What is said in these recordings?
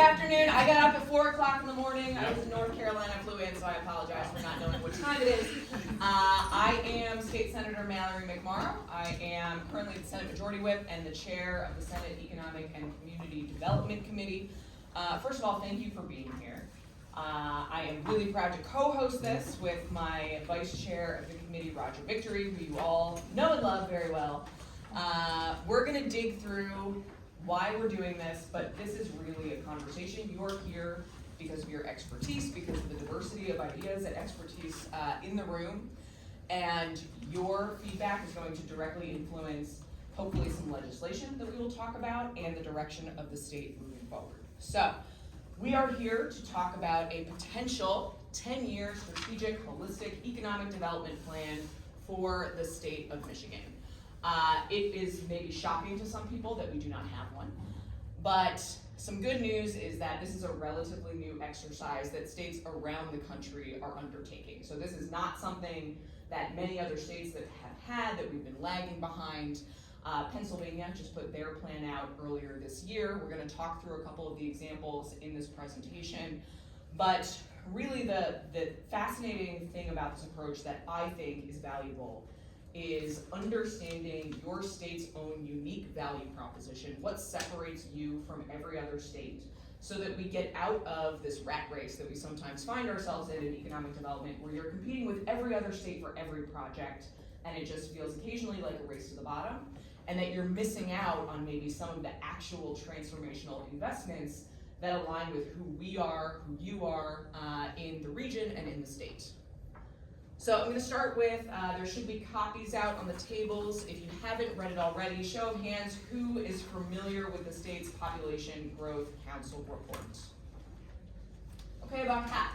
afternoon. I got up at 4 o'clock in the morning. I was in North Carolina, flew in, so I apologize for not knowing what time it is. I am State Senator Mallory McMorrow. I am currently the Senate Majority Whip and the chair of the Senate Economic and Community Development Committee. First of all, thank you for being here. I am really proud to co-host this with my vice chair of the committee, Victory, who you all know and love very well. We're going to dig through why we're doing this, but this is really a conversation. You're here because of your expertise, because of the diversity of ideas and expertise in the room, and your feedback is going to directly influence, hopefully, some legislation that we will talk about and the direction of the state moving forward. So, we are here to talk about a potential 10-year strategic, holistic economic development plan for the state of Michigan. It is maybe shocking to some people that we do not have one, but some good news is that this is a relatively new exercise that states around the country are undertaking. So this is not something that many other states that have had, that we've been lagging behind. Pennsylvania just put their plan out earlier this year. We're going to talk through a couple of the examples in this presentation, but really the fascinating thing about this approach that I think is valuable is understanding your state's own unique value proposition, what separates you from every other state, so that we get out of this rat race that we sometimes find ourselves in economic development, where you're competing with every other state for every project, and it just feels occasionally like a race to the bottom, and that you're missing out on maybe some of the actual transformational investments that align with who we are, who you are in the region and in the state. So I'm going to start with, there should be copies out on the tables. If you haven't read it already, show of hands, who is familiar with the state's Population Growth Council report? Okay, about half.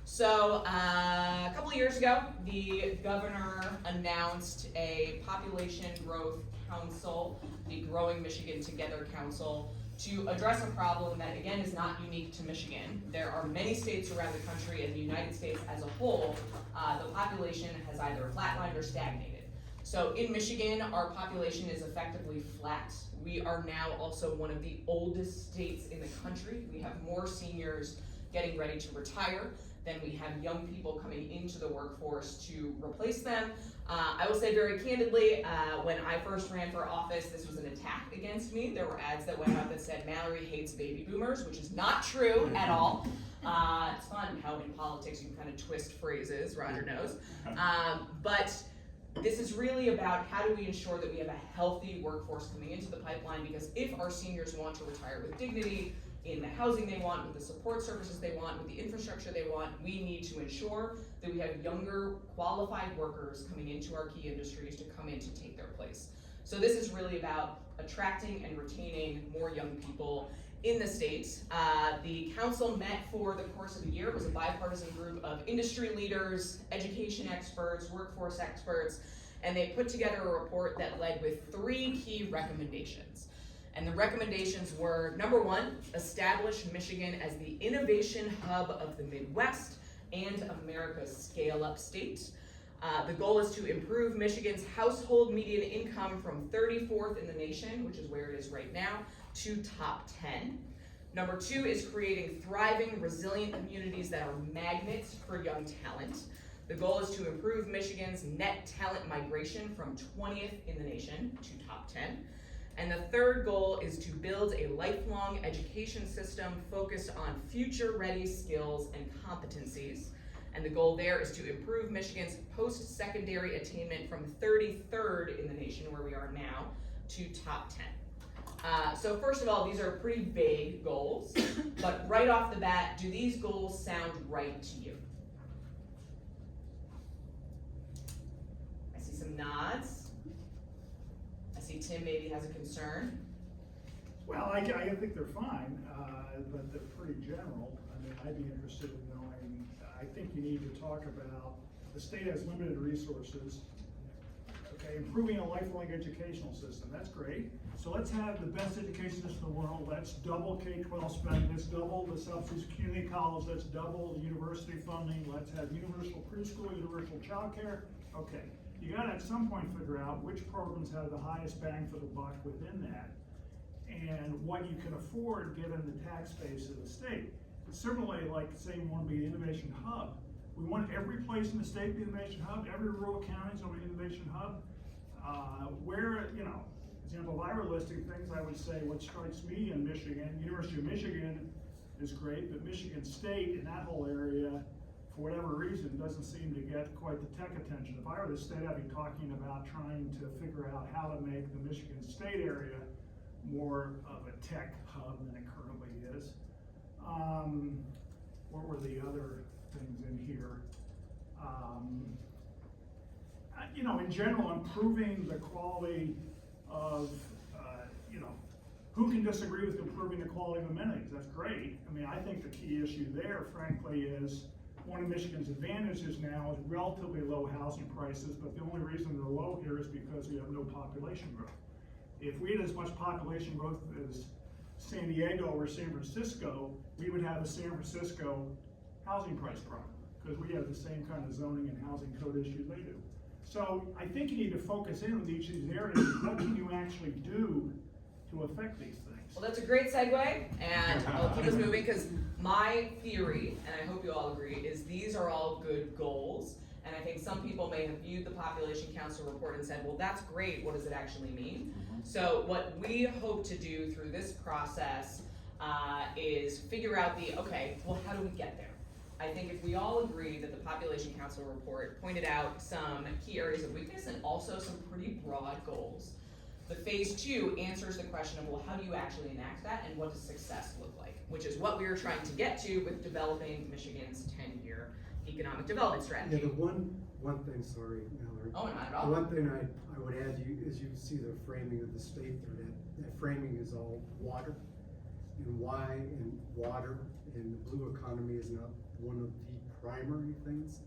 So a couple of years ago, the governor announced a Population Growth Council, the Growing Michigan Together Council, to address a problem that, again, is not unique to Michigan. There are many states around the country, and the United States as a whole, the population has either flatlined or stagnated. So in Michigan, our population is effectively flat. We are now also one of the oldest states in the country. We have more seniors getting ready to retire than we have young people coming into the workforce to replace them. I will say very candidly, when I first ran for office, this was an attack against me. There were ads that went out that said, Mallory hates baby boomers, which is not true at all. It's fun how in politics you can kind of twist phrases, Roger knows. But this is really about how do we ensure that we have a healthy workforce coming into the pipeline, because if our seniors want to retire with dignity, in the housing they want, with the support services they want, with the infrastructure they want, we need to ensure that we have younger, qualified workers coming into our key industries to come in to take their place. So this is really about attracting and retaining more young people in the state. The council met for the course of a year. It was a bipartisan group of industry leaders, education experts, workforce experts, and they put together a report that led with 3 key recommendations. And the recommendations were, number 1, establish Michigan as the innovation hub of the Midwest and America's scale-up state. The goal is to improve Michigan's household median income from 34th in the nation, which is where it is right now, to top 10. Number 2 is creating thriving, resilient communities that are magnets for young talent. The goal is to improve Michigan's net talent migration from 20th in the nation to top 10. And the third goal is to build a lifelong education system focused on future-ready skills and competencies. And the goal there is to improve Michigan's post-secondary attainment from 33rd in the nation, where we are now, to top 10. So first of all, these are pretty vague goals, but right off the bat, do these goals sound right to you? I see some nods. Tim maybe has a concern. Well, I think they're fine, but they're pretty general. I mean, I'd be interested in knowing, I think you need to talk about, the state has limited resources. Okay, improving a lifelong educational system, that's great. So let's have the best education system in the world. Let's double K-12 spending. Let's double the subsidies to community college. Let's double the university funding. Let's have universal preschool, universal childcare. Okay. You got to at some point figure out which programs have the highest bang for the buck within that. and what you can afford given the tax base of the state. Similarly, like say we want to be an innovation hub. We want every place in the state to be an innovation hub, every rural county is going to be an innovation hub. Where, you know, example, if I were listing things, I would say what strikes me in Michigan, University of Michigan is great, but Michigan State in that whole area, for whatever reason, doesn't seem to get quite the tech attention. If I were the state, I'd be talking about trying to figure out how to make the Michigan State area more of a tech hub than it currently is. What were the other things in here? You know, in general, improving the quality of, you know, who can disagree with improving the quality of amenities? That's great. I mean, I think the key issue there, frankly, is one of Michigan's advantages now is relatively low housing prices, but the only reason they're low here is because we have no population growth. If we had as much population growth as San Diego or San Francisco, we would have a San Francisco housing price problem because we have the same kind of zoning and housing code issues they do. So I think you need to focus in with each of these areas. What can you actually do to affect these things? Well, that's a great segue, and I'll keep us moving because my theory, and I hope you all agree, is these are all good goals. And I think some people may have viewed the Population Council report and said, well, that's great, what does it actually mean? So what we hope to do through this process is figure out okay, well, how do we get there? I think if we all agree that the Population Council report pointed out some key areas of weakness and also some pretty broad goals, the phase 2 answers the question of, well, how do you actually enact that and what does success look like? Which is what we are trying to get to with developing Michigan's 10-year economic development strategy. Yeah, the one thing, sorry, Mallory. Oh, not at all. The one thing I would add is you can see the framing of the state there. That framing is all water. And why and water and the blue economy is not one of the primary things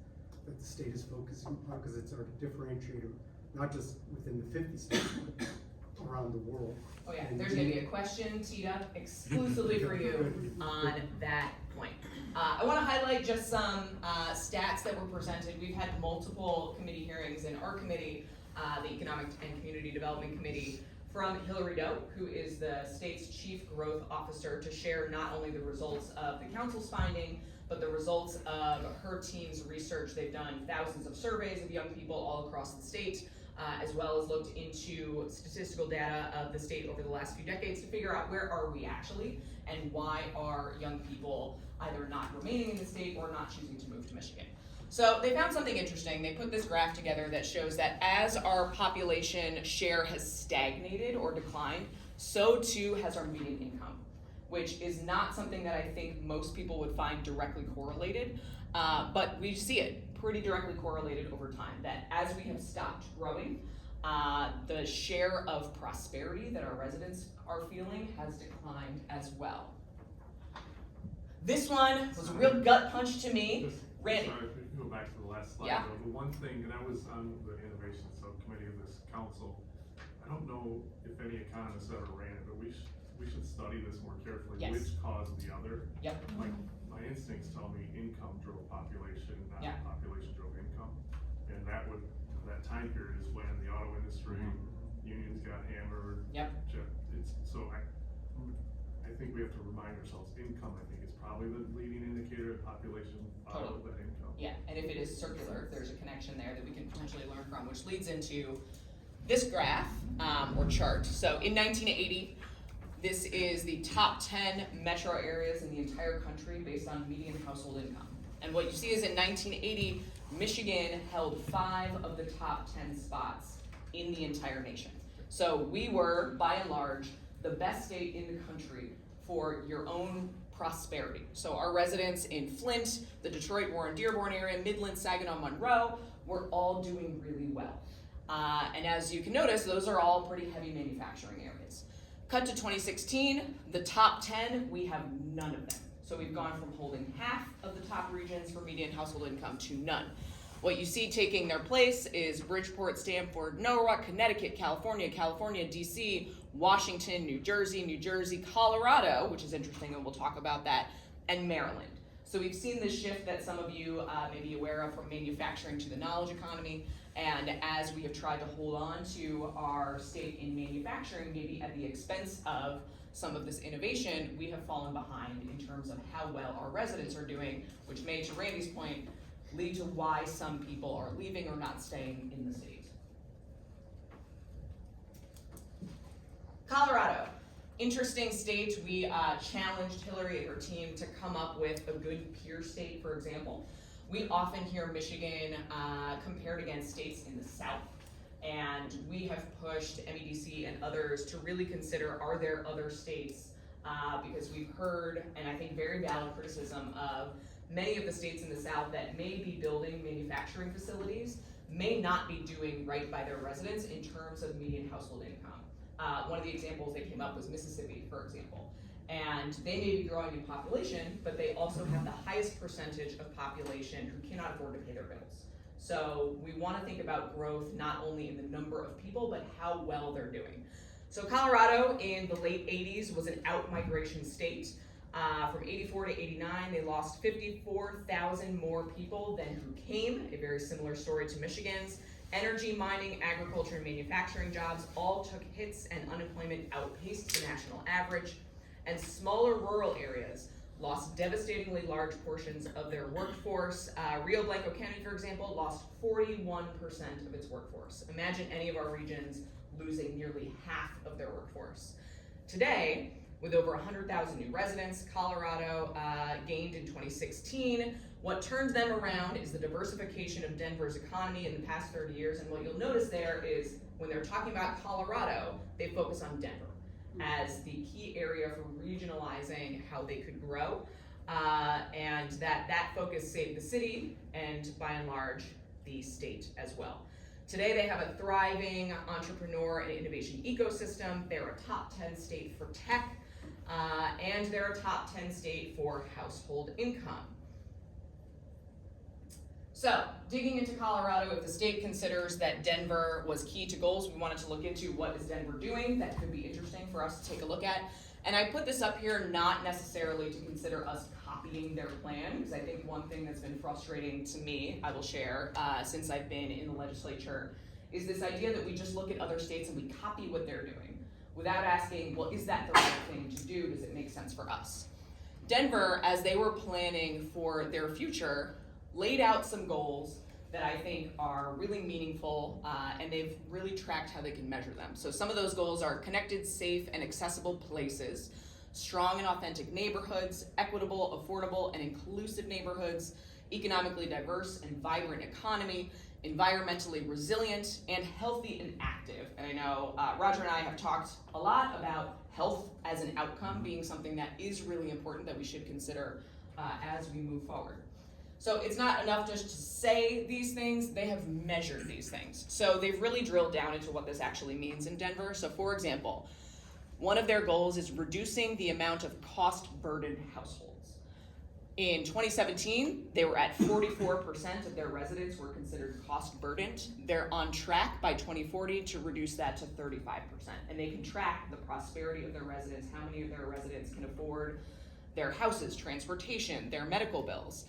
that the state is focusing upon because it's our differentiator, not just within the 50 states, but around the world. Oh yeah, And there's gonna be a question teed up exclusively for you on that point. I wanna highlight just some stats that were presented. We've had multiple committee hearings in our committee, the Economic and Community Development Committee, from Hillary Doe, who is the state's chief growth officer, to share not only the results of the council's finding, but the results of her team's research. They've done thousands of surveys of young people all across the state, as well as looked into statistical data of the state over the last few decades to figure out where are we actually and why are young people either not remaining in the state or not choosing to move to Michigan. So they found something interesting. They put this graph together that shows that as our population share has stagnated or declined, so too has our median income, which is not something that I think most people would find directly correlated, but we see it pretty directly correlated over time, that as we have stopped growing, the share of prosperity that our residents are feeling has declined as well. This one was a real gut punch to me. Randy. Sorry, if we can go back to the last slide. Yeah. Though, the one thing, and I was on the innovation subcommittee of this council, I don't know if any economists ever ran it, but we should study this more carefully. Yes. Which caused the other? Yep. Like, my instincts tell me income drove population, not Yeah. population drove income. And that time period is when the auto industry, unions got hammered. Yep. I think we have to remind ourselves, income, I think, is probably the leading indicator of population followed that income. Yeah, and if it is circular, if there's a connection there that we can potentially learn from, which leads into this graph or chart. So in 1980, this is the top 10 metro areas in the entire country based on median household income. And what you see is in 1980, Michigan held 5 of the top 10 spots in the entire nation. So we were, by and large, the best state in the country for your own prosperity. So our residents in Flint, the Detroit, Warren, Dearborn area, Midland, Saginaw, Monroe, we're all doing really well. And as you can notice, those are all pretty heavy manufacturing areas. Cut to 2016, the top 10, we have none of them. So we've gone from holding half of the top regions for median household income to none. What you see taking their place is Bridgeport, Stamford, Norwalk, Connecticut, California, DC, Washington, New Jersey, Colorado, which is interesting and we'll talk about that, and Maryland. So we've seen this shift that some of you may be aware of from manufacturing to the knowledge economy, and as we have tried to hold on to our stake in manufacturing, maybe at the expense of some of this innovation, we have fallen behind in terms of how well our residents are doing, which may, to Randy's point, lead to why some people are leaving or not staying in the state. Colorado, interesting state. We challenged Hillary and her team to come up with a good peer state, for example. We often hear Michigan compared against states in the South, and we have pushed MEDC and others to really consider, are there other states, because we've heard, and I think very valid criticism of many of the states in the South that may be building manufacturing facilities, may not be doing right by their residents in terms of median household income. One of the examples they came up was Mississippi, for example. And they may be growing in population, but they also have the highest percentage of population who cannot afford to pay their bills. So we want to think about growth not only in the number of people, but how well they're doing. So Colorado in the late 80s was an out-migration state. From 84 to 89, they lost 54,000 more people than who came, a very similar story to Michigan's. Energy, mining, agriculture, and manufacturing jobs all took hits, and unemployment outpaced the national average. And smaller rural areas lost devastatingly large portions of their workforce. Rio Blanco County, for example, lost 41% of its workforce. Imagine any of our regions losing nearly half of their workforce. Today, with over 100,000 new residents, Colorado gained in 2016. What turned them around is the diversification of Denver's economy in the past 30 years. And what you'll notice there is when they're talking about Colorado, they focus on Denver as the key area for regionalizing how they could grow. And that focus saved the city and by and large, the state as well. Today they have a thriving entrepreneur and innovation ecosystem. They're a top 10 state for tech, and they're a top 10 state for household income. So, digging into Colorado, if the state considers that Denver was key to goals, we wanted to look into what is Denver doing that could be interesting for us to take a look at. And I put this up here not necessarily to consider us copying their plan, because I think one thing that's been frustrating to me, I will share, since I've been in the legislature, is this idea that we just look at other states and we copy what they're doing without asking, well, is that the right thing to do? Does it make sense for us? Denver, as they were planning for their future, laid out some goals that I think are really meaningful, and they've really tracked how they can measure them. So some of those goals are connected, safe, and accessible places, strong and authentic neighborhoods, equitable, affordable, and inclusive neighborhoods, economically diverse and vibrant economy, environmentally resilient, and healthy and active. And I know Roger and I have talked a lot about health as an outcome being something that is really important that we should consider as we move forward. So it's not enough just to say these things, they have measured these things. So they've really drilled down into what this actually means in Denver. So for example, one of their goals is reducing the amount of cost-burdened households. In 2017, they were at 44% of their residents were considered cost-burdened. They're on track by 2040 to reduce that to 35%. And they can track the prosperity of their residents, how many of their residents can afford their houses, transportation, their medical bills.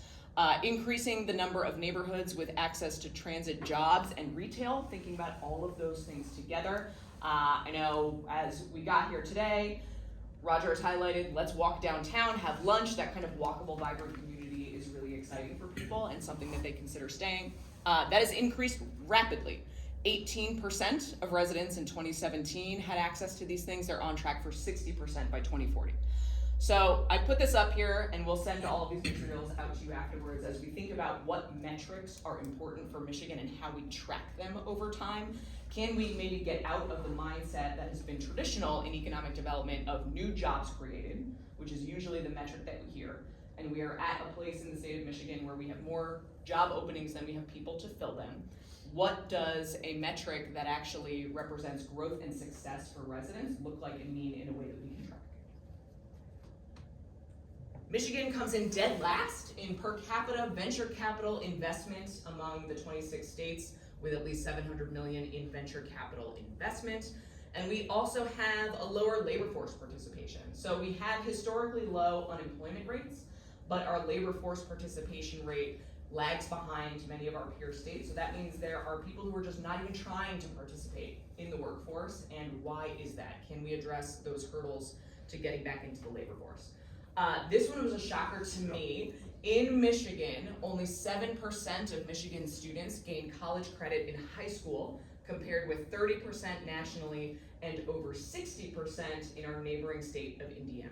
Increasing the number of neighborhoods with access to transit, jobs, and retail, thinking about all of those things together. I know as we got here today, Roger has highlighted, let's walk downtown, have lunch. That kind of walkable, vibrant community is really exciting for people and something that they consider staying. That has increased rapidly. 18% of residents in 2017 had access to these things. They're on track for 60% by 2040. So I put this up here, and we'll send all of these materials out to you afterwards as we think about what metrics are important for Michigan and how we track them over time. Can we maybe get out of the mindset that has been traditional in economic development of new jobs created, which is usually the metric that we hear, and we are at a place in the state of Michigan where we have more job openings than we have people to fill them. What does a metric that actually represents growth and success for residents look like and mean in a way that we can track? Michigan comes in dead last in per capita venture capital investment among the 26 states with at least $700 million in venture capital investment. And we also have a lower labor force participation. So we have historically low unemployment rates, but our labor force participation rate lags behind many of our peer states. So that means there are people who are just not even trying to participate in the workforce. And why is that? Can we address those hurdles to getting back into the labor force? This one was a shocker to me. In Michigan, only 7% of Michigan students gain college credit in high school, compared with 30% nationally and over 60% in our neighboring state of Indiana.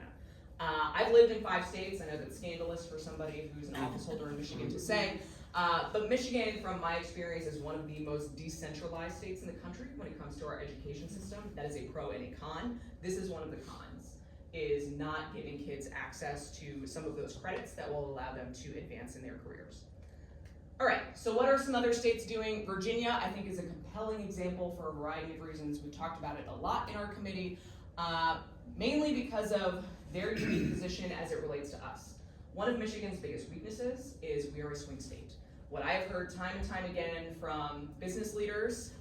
I've lived in 5 states. I know that's scandalous for somebody who's an office holder in Michigan to say, but Michigan, from my experience, is one of the most decentralized states in the country when it comes to our education system. That is a pro and a con. This is one of the cons, is not giving kids access to some of those credits that will allow them to advance in their careers. All right, so what are some other states doing? Virginia, I think, is a compelling example for a variety of reasons. We've talked about it a lot in our committee, mainly because of their unique position as it relates to us. One of Michigan's biggest weaknesses is we are a swing state. What I have heard time and time again from business leaders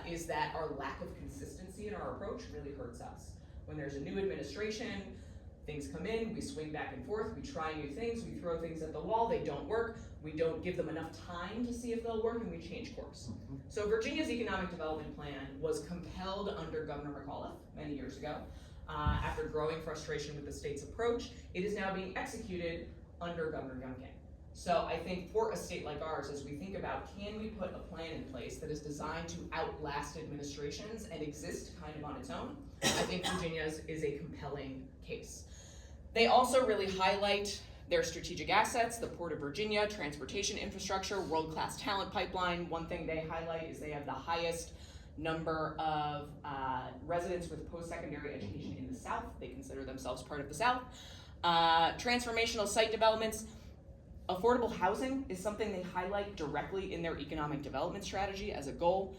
is that our lack of consistency in our approach really hurts us. When there's a new administration, things come in, we swing back and forth, we try new things, we throw things at the wall, they don't work, we don't give them enough time to see if they'll work, and we change course. So Virginia's economic development plan was compelled under Governor McAuliffe many years ago. After growing frustration with the state's approach, it is now being executed under Governor Youngkin. So I think for a state like ours, as we think about, can we put a plan in place that is designed to outlast administrations and exist kind of on its own? I think Virginia's is a compelling case. They also really highlight their strategic assets, the Port of Virginia, transportation infrastructure, world-class talent pipeline. One thing they highlight is they have the highest number of residents with post-secondary education in the South. They consider themselves part of the South. Transformational site developments. Affordable housing is something they highlight directly in their economic development strategy as a goal.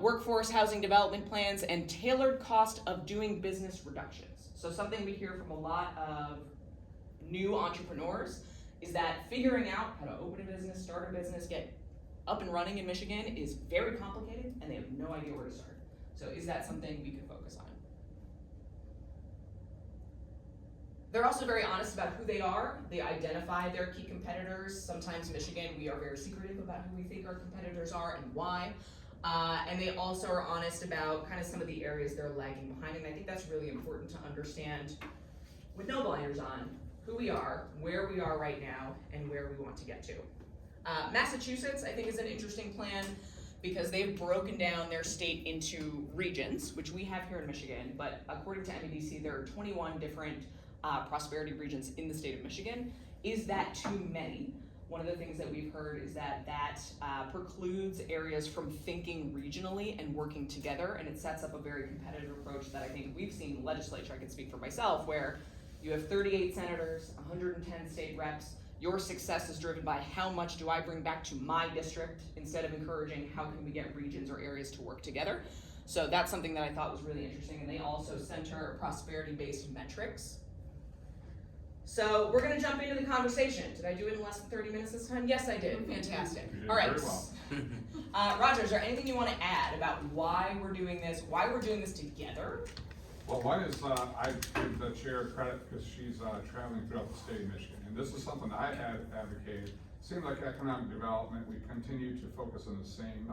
Workforce housing development plans and tailored cost of doing business reductions. So something we hear from a lot of new entrepreneurs is that figuring out how to open a business, start a business, get up and running in Michigan is very complicated, and they have no idea where to start. So is that something we could focus on? They're also very honest about who they are. They identify their key competitors. Sometimes Michigan, we are very secretive about who we think our competitors are and why. And they also are honest about kind of some of the areas they're lagging behind. And I think that's really important to understand with no blinders on who we are, where we are right now, and where we want to get to. Massachusetts, I think, is an interesting plan because they've broken down their state into regions, which we have here in Michigan, but according to MEDC, there are 21 different prosperity regions in the state of Michigan. Is that too many? One of the things that we've heard is that precludes areas from thinking regionally and working together, and it sets up a very competitive approach that I think we've seen in the legislature. I can speak for myself, where you have 38 senators, 110 state reps. Your success is driven by how much do I bring back to my district instead of encouraging how can we get regions or areas to work together. So that's something that I thought was really interesting, and they also center prosperity-based metrics. So we're gonna jump into the conversation. Did I do it in less than 30 minutes this time? Yes, I did. Fantastic. You did All right. very well. Roger, is there anything you want to add about why we're doing this, why we're doing this together? Well, one is I give the chair credit because she's traveling throughout the state of Michigan, and this is something I had advocated. Seems like economic development, we continue to focus on the same,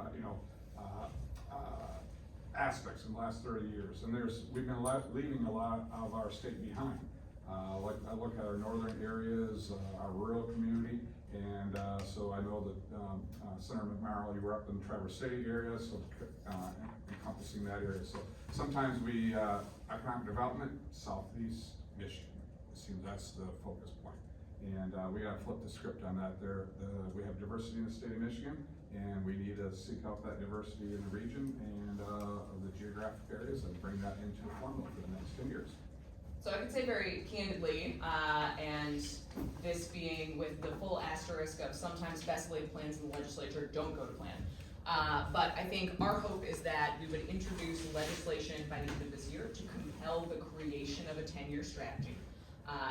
aspects in the last 30 years, and we've been leaving a lot of our state behind. Like I look at our northern areas, our rural community, and so I know that Senator McMorrow, you were up in the Traverse City area, so encompassing that area. So sometimes we, economic development, Southeast Michigan, it seems that's the focus point. And we gotta flip the script on that there. We have diversity in the state of Michigan, and we need to seek out that diversity in the region and of the geographic areas and bring that into a formula for the next 10 years. So I can say very candidly, and this being with the full asterisk of sometimes best laid plans in the legislature don't go to plan. But I think our hope is that we would introduce legislation by the end of this year to compel the creation of a 10-year strategy.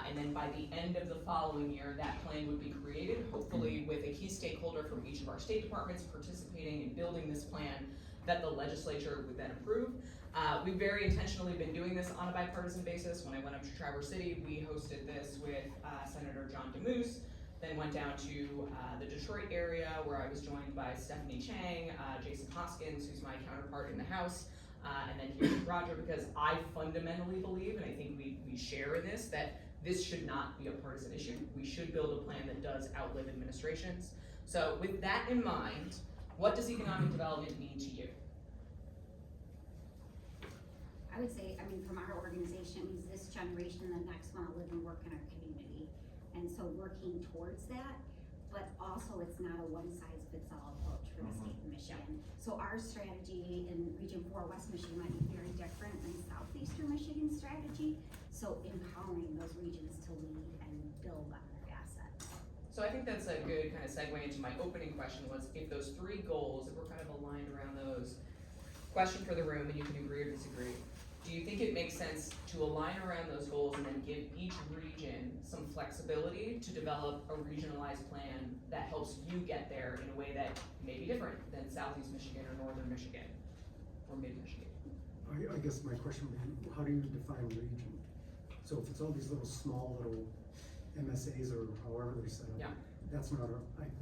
And then by the end of the following year, that plan would be created, hopefully with a key stakeholder from each of our state departments participating in building this plan, that the legislature would then approve. We've very intentionally been doing this on a bipartisan basis. When I went up to Traverse City, we hosted this with Senator John DeMoose, then went down to the Detroit area where I was joined by Stephanie Chang, Jason Hoskins, who's my counterpart in the House, and then here with Roger, because I fundamentally believe, and I think we share in this, that this should not be a partisan issue. We should build a plan that does outlive administrations. So with that in mind, what does economic development mean to you? I would say, I mean, from our organization, means this generation and the next one to live and work in our community. And so working towards that, but also it's not a one-size-fits-all approach for the state of Michigan. So our strategy in Region 4, West Michigan might be very different than Southeastern Michigan's strategy. So empowering those regions to lead and build on their assets. So I think that's a good kind of segue into my opening question was, if those three goals, if we're kind of aligned around those, question for the room, and you can agree or disagree. Do you think it makes sense to align around those goals and then give each region some flexibility to develop a regionalized plan that helps you get there in a way that may be different than Southeast Michigan or Northern Michigan or Mid-Michigan? I guess my question would be, how do you define region? So if it's all these small little MSAs or however they're set up, Yeah. that's not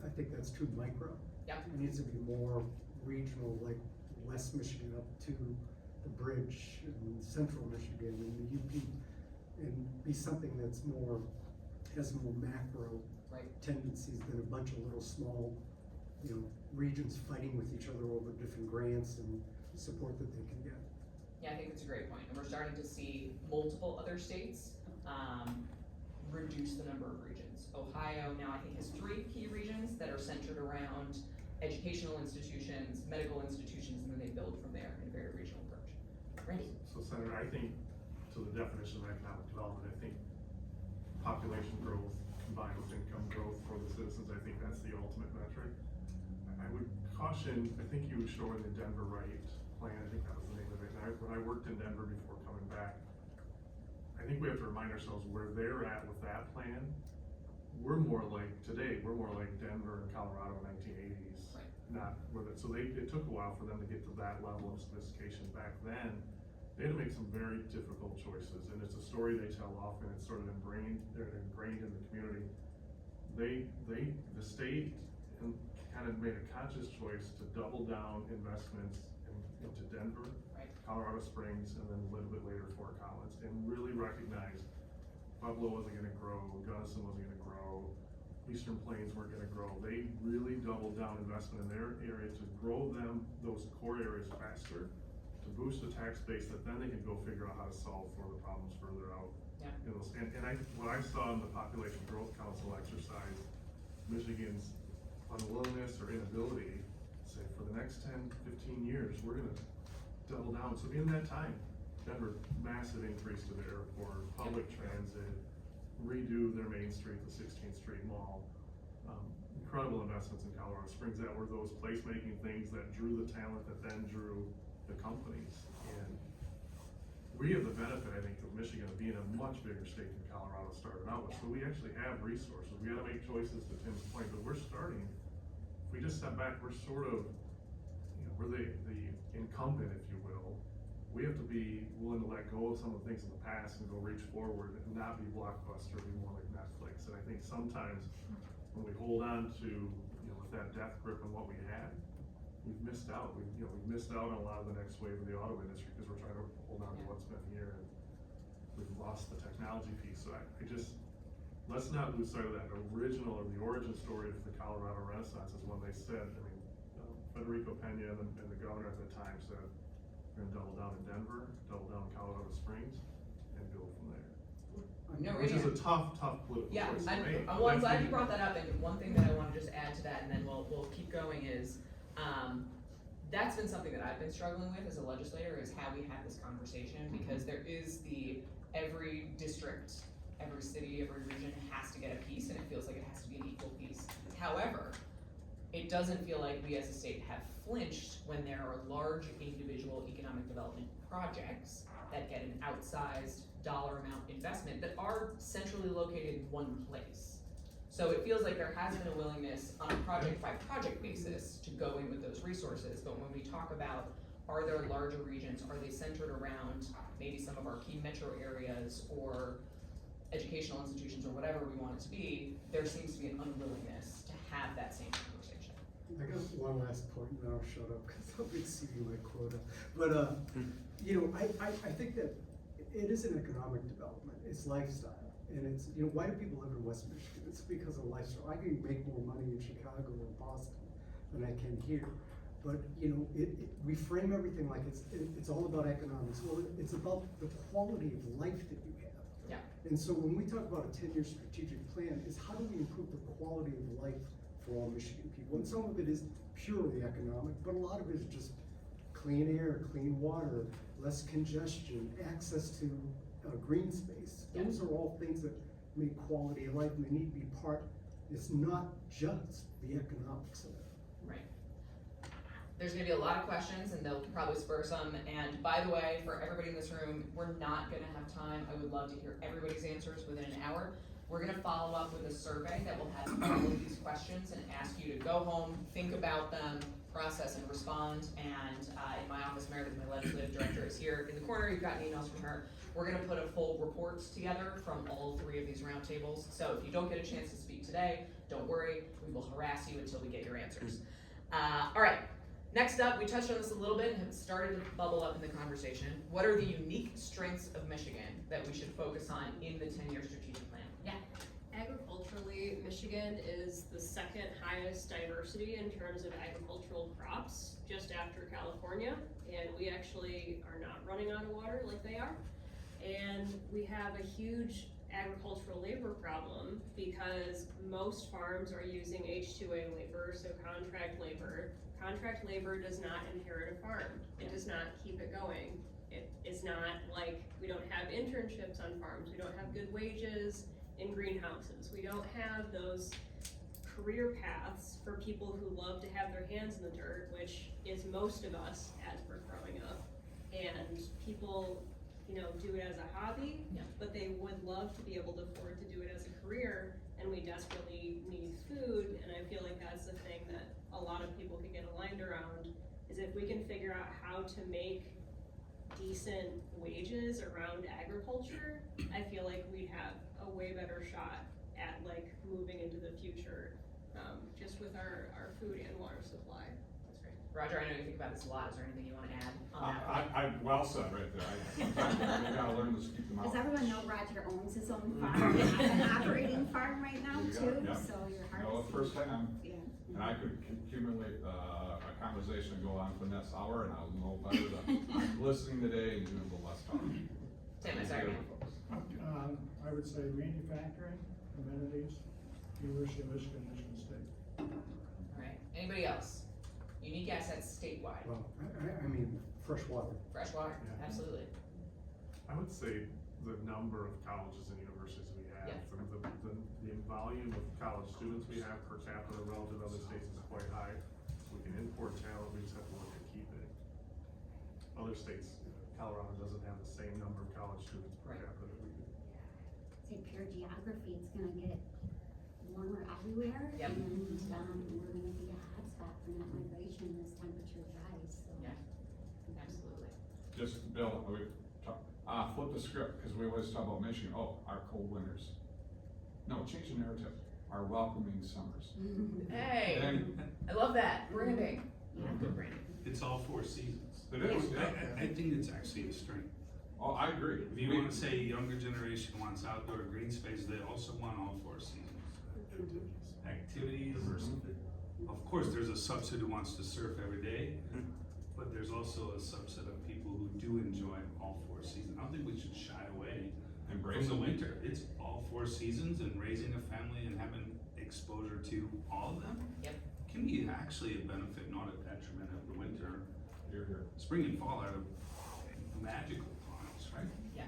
I think that's too micro. Yeah. It needs to be more regional, like West Michigan up to the bridge in central Michigan and the UP, and be something that's more, has more macro Right. tendencies than a bunch of little small, regions fighting with each other over different grants and support that they can get. Yeah, I think that's a great point. And we're starting to see multiple other states reduce the number of regions. Ohio now I think has 3 key regions that are centered around educational institutions, medical institutions, and then they build from there in a very regional approach. Randy? So Senator, I think to the definition of economic development, I think population growth combined with income growth for the citizens, I think that's the ultimate metric. I would caution, I think you showed the Denver Right plan, I think that was the name of it. And when I worked in Denver before coming back, I think we have to remind ourselves where they're at with that plan. We're more like, today, we're more like Denver and Colorado in 1980s. Right. Not where so it took a while for them to get to that level of sophistication. Back then, they had to make some very difficult choices, and it's a story they tell often. It's sort of they're ingrained in the community. The state kind of made a conscious choice to double down investments into Denver, Right. Colorado Springs, and then a little bit later Fort Collins, and really recognized Pueblo wasn't gonna grow, Gunnison wasn't gonna grow, Eastern Plains weren't gonna grow. They really doubled down investment in their area to grow those core areas faster, to boost the tax base that then they can go figure out how to solve for the problems further out. Yeah. What I saw in the Population Growth Council exercise, Michigan's unwillingness or inability to say for the next 10, 15 years, we're gonna double down. So in that time, Denver, massive increase to their airport, public transit, redo their Main Street, the 16th Street Mall. Incredible investments in Colorado Springs that were those place-making things that drew the talent that then drew the companies. And we have the benefit, I think, of Michigan being a much bigger state than Colorado started out with. So we actually have resources. We gotta make choices to Tim's point, but we're starting, if we just step back, we're sort of, we're the incumbent, if you will. We have to be willing to let go of some of the things in the past and go reach forward and not be Blockbuster, be more like Netflix. And I think sometimes when we hold on to, with that death grip on what we had, we've missed out. We've missed out on a lot of the next wave of the auto industry because we're trying to hold on to what's been here, and we've lost the technology piece. So let's not lose sight of that original or the origin story of the Colorado Renaissance is when they said, Federico Pena and the governor at the time said, we're gonna double down in Denver, double down in Colorado Springs, and go from there. No, Which is yeah. a tough political Yeah, choice to I'm make. glad you brought that up, and one thing that I wanna just add to that, and then we'll keep going is, that's been something that I've been struggling with as a legislator, is how we have this conversation, because there is every district, every city, every region has to get a piece, and it feels like it has to be an equal piece. However, it doesn't feel like we as a state have flinched when there are large individual economic development projects that get an outsized dollar amount investment that are centrally located in one place. So it feels like there has been a willingness on a project by project basis to go in with those resources, but when we talk about, are there larger regions, are they centered around maybe some of our key metro areas or educational institutions or whatever we want it to be, there seems to be an unwillingness to have that same conversation. I got one last point, and then I'll shut up, because I'll be exceeding my quota. But, you know, I think that it is an economic development, it's lifestyle. And it's, you know, why do people live in West Michigan? It's because of lifestyle. I can make more money in Chicago or Boston than I can here. But, you know, we frame everything like it's all about economics. Well, it's about the quality of life that you have. Yeah. And so when we talk about a 10-year strategic plan, is how do we improve the quality of life for all Michigan people? And some of it is purely economic, but a lot of it is just clean air, clean water, less congestion, access to green space. Those are all things that make quality of life, and they need to be part. It's not just the economics of it. Right. There's gonna be a lot of questions and they'll probably spur some, and by the way, for everybody in this room, we're not gonna have time. I would love to hear everybody's answers within an hour. We're gonna follow up with a survey that will have all of these questions and ask you to go home, think about them, process and respond, and in my office, Meredith, my legislative director, is here in the corner. You've gotten emails from her. We're gonna put a full report together from all 3 of these roundtables. So if you don't get a chance to speak today, don't worry, we will harass you until we get your answers. All right, next up, we touched on this a little bit and have started to bubble up in the conversation. What are the unique strengths of Michigan that we should focus on in the 10-year strategic plan? Yeah. Agriculturally, Michigan is the second highest diversity in terms of agricultural crops, just after California. And we actually are not running out of water like they are. And we have a huge agricultural labor problem because most farms are using H-2A labor, so contract labor. Contract labor does not inherit a farm. It does not keep it going. It is not like we don't have internships on farms. We don't have good wages in greenhouses. We don't have those career paths for people who love to have their hands in the dirt, which is most of us as we're growing up. And people, you know, do it as a hobby, but they would love to be able to afford to do it as a career, and we desperately need food, and I feel like that's the thing that a lot of people could get aligned around, is if we can figure out how to make decent wages around agriculture, I feel like we'd have a way better shot at like moving into the future, just with our food and water supply. That's great. Roger, I know you think about this a lot. Is there anything you wanna add on that? I well said right there. You gotta learn to keep them out. Does everyone know Roger owns his own farm? He has an operating farm right now too, Yeah. so you're No, harvesting. firsthand, Yeah. and I could accumulate a conversation and go on for the next hour, and I'll know better than I'm listening today and doing a little less talking. Tim, I'm sorry, man. I would say manufacturing, amenities, University of Michigan, Michigan State. All right, anybody else? Unique assets statewide. Well, I mean, fresh water. Fresh water, Yeah. absolutely. I would say the number of colleges and universities we have, Yeah. the volume of college students we have per capita relative to other states is quite high. We can import talent, we just have to look at keeping. Other states, Colorado doesn't have the same number of college students per Right. capita that we do. Say pure geography, it's gonna get warmer everywhere, Yep. and, we're gonna be a hotspot for that migration as temperature rise, so. Yeah. Absolutely. Just, Bill, flip the script, because we always talk about Michigan, our cold winters. No, change the narrative, our welcoming summers. Hey, And I love that, branding. Good branding. It's all 4 seasons. it is, yeah. I think it's actually a strength. Oh, I agree. If you wanna say younger generation wants outdoor green space, they also want all 4 seasons. Activities. Of course, there's a subset who wants to surf every day, but there's also a subset of people who do enjoy all 4 seasons. I don't think we should shy away Embrace from the it. winter. It's all 4 seasons, and raising a family and having exposure to all of them Yep. can be actually a benefit, not a detriment of the winter. You're here. Spring and fall are magical times, right? Yeah.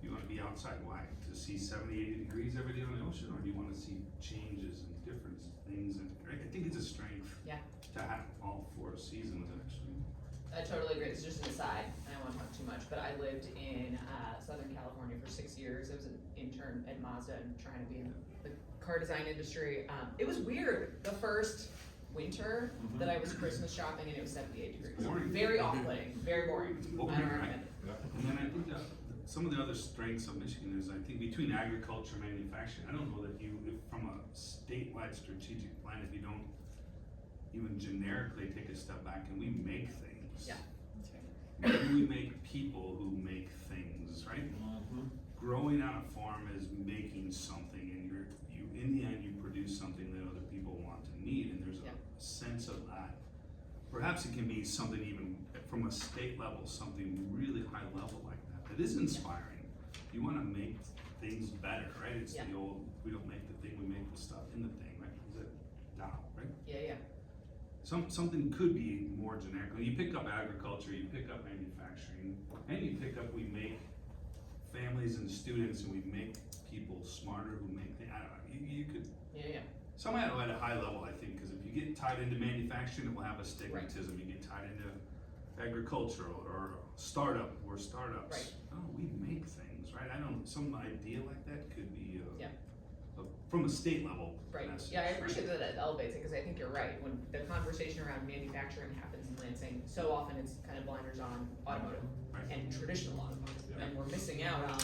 You wanna be outside, why? To see 70, 80 degrees every day on the ocean, or do you wanna see changes and different things? And I think it's a strength. Yeah. To have all 4 seasons, actually. I totally agree. It's just an aside. I don't want to talk too much, but I lived in Southern California for 6 years. I was an intern at Mazda and trying to be in the car design industry. It was weird the first winter that I was Christmas shopping and it was 78 degrees. Boring. Very off-putting, very boring. I don't recommend it. And then I think that some of the other strengths of Michigan is, I think, between agriculture and manufacturing, I don't know that you, if from a statewide strategic plan, if you don't even generically take a step back and we make things. Yeah. Maybe we make people who make things, right? Growing on a farm is making something, and you in the end you produce something that other people want and need, and there's Yeah. a sense of that. Perhaps it can be something even from a state level, something really high level like that. That is inspiring. You want to make things better, right? It's Yeah. the old, we don't make the thing, we make the stuff in the thing, right? Is it Tao, right? Yeah. Something could be more generic. When you pick up agriculture, you pick up manufacturing, and you pick up, we make families and students, and we make people smarter who make things. I don't know, you could, Yeah. somehow at a high level, I think, because if you get tied into manufacturing, it will have a stigmatism. You get tied into agriculture or startup, we're startups. Right. Oh, we make things, right? I don't, some idea like that could be, Yeah. from a state level. Right, message, yeah, I right? appreciate that it elevates it, because I think you're right, when the conversation around manufacturing happens in Lansing, so often it's kind of blinders on automotive Right. and traditional automotive, Yeah. and we're missing out on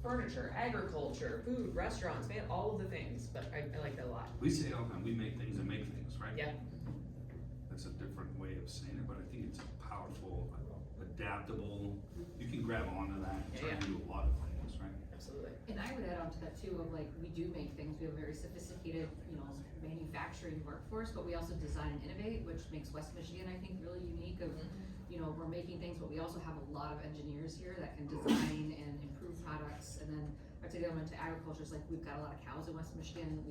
furniture, agriculture, food, restaurants, man, all of the things, but I like that a lot. We say all the time, we make things and make things, right? Yeah. That's a different way of saying it, but I think it's a powerful, adaptable, you can grab onto that and try Yeah. to do a lot of things, right? Absolutely. And I would add on to that too, of like, we do make things, we have a very sophisticated, manufacturing workforce, but we also design and innovate, which makes West Michigan, I think, really unique of, we're making things, but we also have a lot of engineers here that can design and improve products, and then, particularly when to agriculture, it's like, we've got a lot of cows in West Michigan,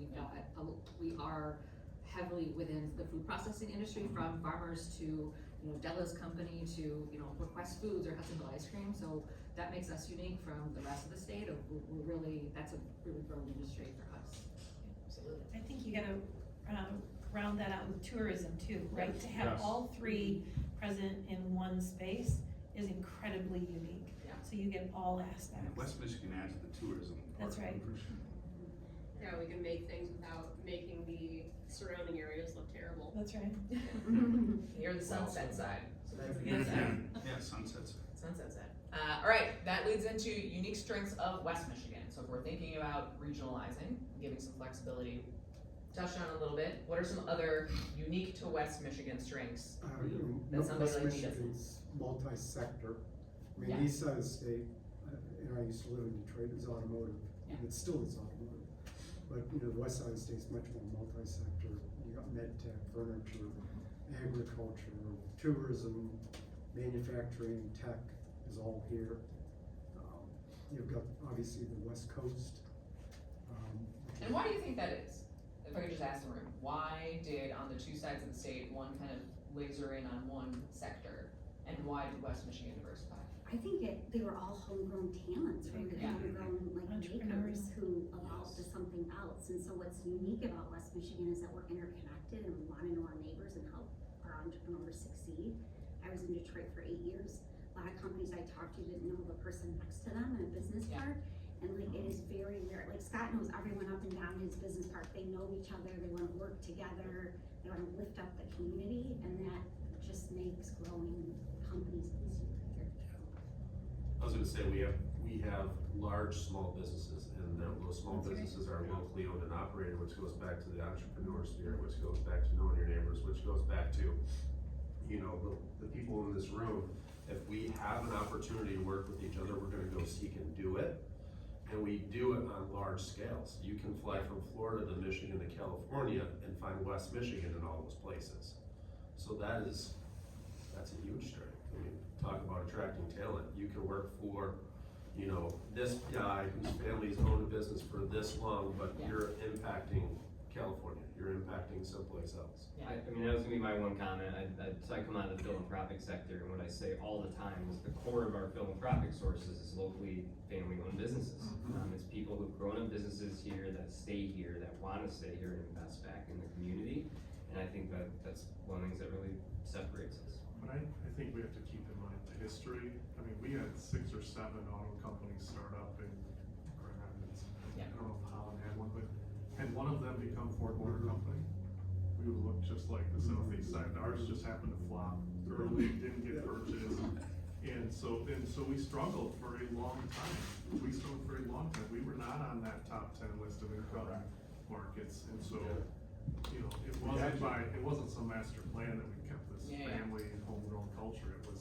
we are heavily within the food processing industry, from farmers to, Della's company to, Request Foods or Hudsonville Ice Cream, so that makes us unique from the rest of the state of, that's a really growing industry for us. Absolutely. I think you gotta, round that out with tourism too, right? To have Yes. all three present in one space is incredibly unique. Yeah. So you get all And aspects. West Michigan adds the tourism. That's part, right. for sure. Yeah, we can make things without making the surrounding areas look terrible. That's right. You're the sunset side, so that's the Yeah. good side. Yeah, sunsets. Sunset side. All right, that leads into unique strengths of West Michigan. So if we're thinking about regionalizing, giving some flexibility, touched on a little bit, what are some other unique to West Michigan strengths? That somebody West like me doesn't. Michigan's multi-sector. I mean, Yeah. the east side of the state, I used to live in Detroit, is automotive, Yeah. and it still is automotive. But, the west side of the state's much more multi-sector. You got med tech, furniture, agriculture, tourism, manufacturing, tech is all here. You've got, obviously, the west coast. And why do you think that is? If I could just ask the room, why did on the two sides of the state, one kind of laser in on one sector? And why did West Michigan diversify? I think they were all homegrown talents, right? Yeah. Homegrown Entrepreneurs. makers who evolved to something else. And so what's unique about West Michigan is that we're interconnected and we wanna know our neighbors and help our entrepreneurs succeed. I was in Detroit for 8 years. A lot of companies I talked to didn't know the person next to them in a business Yeah. park. And it is very rare. Scott knows everyone up and down his business park. They know each other, they wanna work together, they wanna lift up the community, and that just makes growing companies easier here. I was gonna say, we have large, small businesses, and those small businesses are locally owned and operated, which goes back to the entrepreneur spirit, which goes back to knowing your neighbors, which goes back to, the people in this room. If we have an opportunity to work with each other, we're gonna go seek and do it. And we do it on large scales. You can fly from Florida to Michigan to California and find West Michigan in all those places. So that's a huge strength. I mean, talk about attracting talent. You can work for, this guy whose family's owned a business for this long, but Yeah. you're impacting California, you're impacting someplace else. I mean, that was gonna be my one comment. So I come out of the philanthropic sector, and what I say all the time is the core of our philanthropic sources is locally family-owned businesses. It's people who've grown up businesses here, that stay here, that wanna stay here and invest back in the community. And I think that's one of the things that really separates us. But I think we have to keep in mind the history. I mean, we had 6 or 7 auto companies start up in Grand Rapids. Yeah. I don't know if Holland had one, but had one of them become Ford Motor Company, we would look just like the southeast side. Ours just happened to flop early, didn't get purchased. And so we struggled for a long time. We were not on that top 10 list of income markets. And so, you know, it wasn't some master plan that we kept this family and homegrown culture. It was,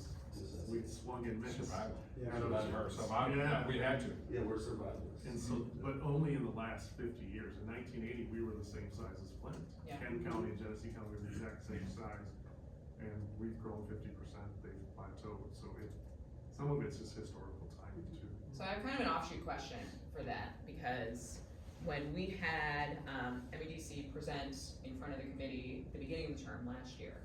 we swung and missed. Survival. Yeah. Survival, Yeah. we had to. Yeah, we're survivalists. And so, but only in the last 50 years. In 1980, we were the same size as Flint. Yeah. Kent County and Genesee County were the exact same size. And we've grown 50%, they've plateaued. So some of it's just historical timing too. So I have kind of an offshoot question for that, because when we had, MEDC present in front of the committee at the beginning of the term last year,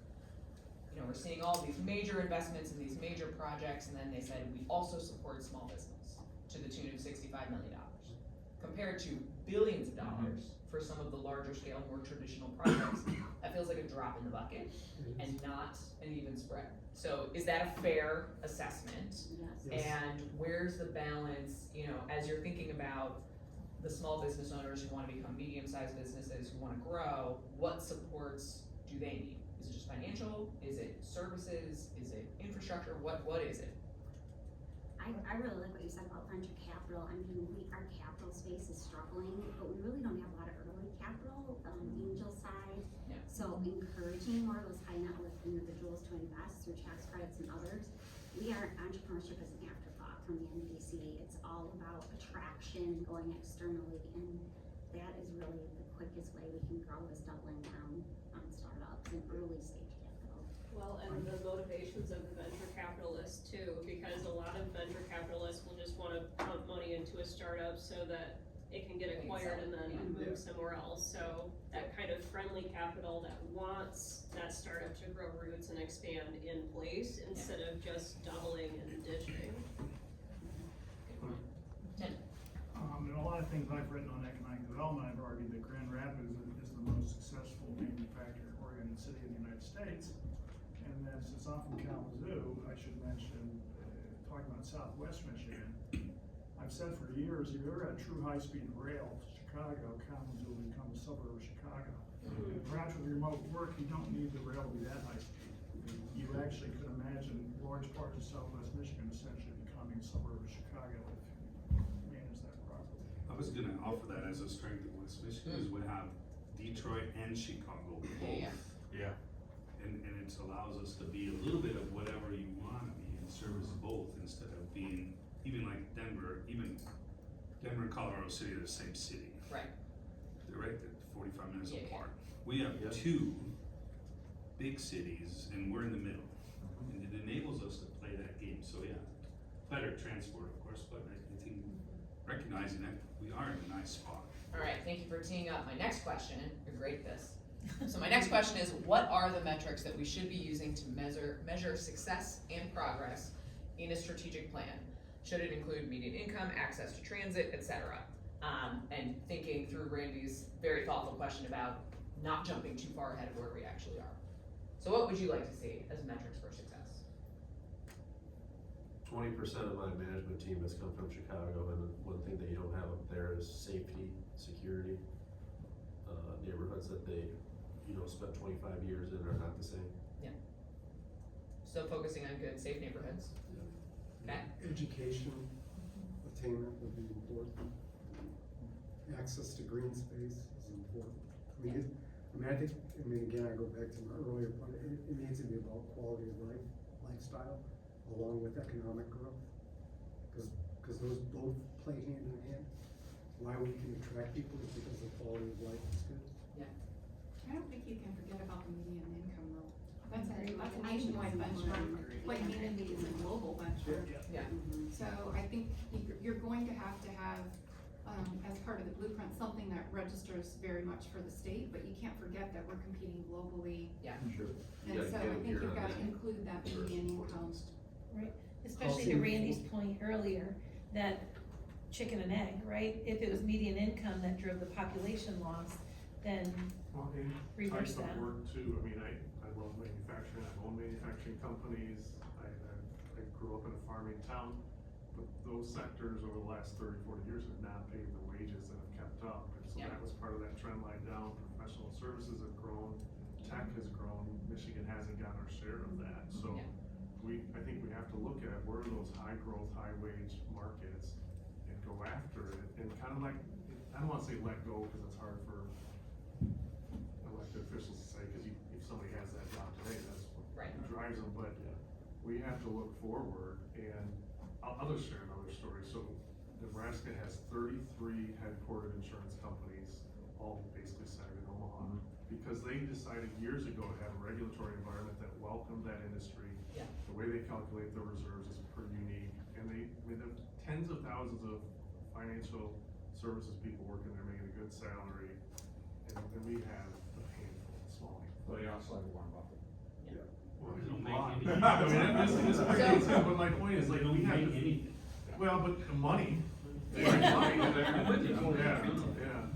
you know, we're seeing all these major investments in these major projects, and then they said, we also support small business to the tune of $65 million, compared to billions of dollars for some of the larger scale, more traditional projects. That feels like a drop in the bucket and not an even spread. So is that a fair assessment? Yes. And where's the balance, you know, as you're thinking about the small business owners who wanna become medium-sized businesses, who wanna grow, what supports do they need? Is it just financial? Is it services? Is it infrastructure? What is it? I really like what you said about venture capital. I mean, our capital space is struggling, but we really don't have a lot of early capital, angel side. Yeah. So encouraging more of those high net worth individuals to invest through tax credits and others. We are, entrepreneurship is an afterthought from the NBC. It's all about attraction, going externally, and that is really the quickest way we can grow, is doubling down on startups and early stage capital. Well, and the motivations of the venture capitalists too, because a lot of venture capitalists will just wanna pump money into a startup so that it can get acquired and then move somewhere else. So that kind of friendly capital that wants that startup to grow roots and expand in place instead of just doubling and ditching. In a lot of things I've written on economic development, I've argued that Grand Rapids is the most successful manufacturing-oriented city in the United States. And then since I'm from Kalamazoo, I should mention, talking about Southwest Michigan, I've said for years, if you ever had true high-speed rail to Chicago, Kalamazoo will become a suburb of Chicago. And perhaps with remote work, you don't need the rail to be that high speed. You actually could imagine large parts of Southwest Michigan essentially becoming a suburb of Chicago if you manage that properly. I was gonna offer that as a strength of West Michigan, is we have Detroit and Chicago both. Yeah. And it allows us to be a little bit of whatever you wanna be and service both, instead of being, even like Denver, even Denver and Colorado City are the same city. Right. They're right there, 45 minutes Yeah. apart. We have two big cities and we're in the middle. And it enables us to play that game, so yeah, better transport of course, but I think recognizing that we are in a nice spot. All right, thank you for teeing up my next question. You're great at this. So my next question is, what are the metrics that we should be using to measure success and progress in a strategic plan? Should it include median income, access to transit, etc.? And thinking through Randy's very thoughtful question about not jumping too far ahead of where we actually are. So what would you like to see as metrics for success? 20% of my management team has come from Chicago, and one thing that you don't have up there is safety, security. Neighborhoods that they, spent 25 years in are not the same. So focusing on good, safe neighborhoods. Okay. Education attainment would be important. Access to green space is important. Again, I go back to my earlier point, it needs to be about quality of life, lifestyle, along with economic growth. Cause those both play hand in hand. Why we can attract people is because the quality of life is good. I don't think you can forget about the median income though. That's a nationwide benchmark, like Unity is a global benchmark. Yeah. So I think you're going to have, as part of the blueprint, something that registers very much for the state, but you can't forget that we're competing globally. Yeah. Sure. And so I think you've got to include that median income. Right, especially to Randy's point earlier, that chicken and egg, right? If it was median income that drove the population loss, then Well, and reverse types of that. work too. I mean, I love manufacturing. I own manufacturing companies. I grew up in a farming town, but those sectors over the last 30, 40 years have not paid the wages that have kept up. And so Yeah. that was part of that trend line down. Professional services have grown, tech has grown, Michigan hasn't gotten our share of that. So Yeah. I think we have to look at where are those high growth, high wage markets and go after it. And kind of like, I don't wanna say let go, cause it's hard for elected officials to say, cause if somebody has that job today, that's Right. what drives them, but we have to look forward, and I'll just share another story. So Nebraska has 33 headquartered insurance companies, all basically centered in Omaha, because they decided years ago to have a regulatory environment that welcomed that industry. Yeah. The way they calculate their reserves is pretty unique, and they have tens of thousands of financial services people working there making a good salary, and we have a handful, a small handful. They also have Warren Buffett. Well, They don't a make lot. any- I mean, it's pretty So- easy, but my point is, like, They don't we have make to. anything. Well, but the money. Yeah. Yeah.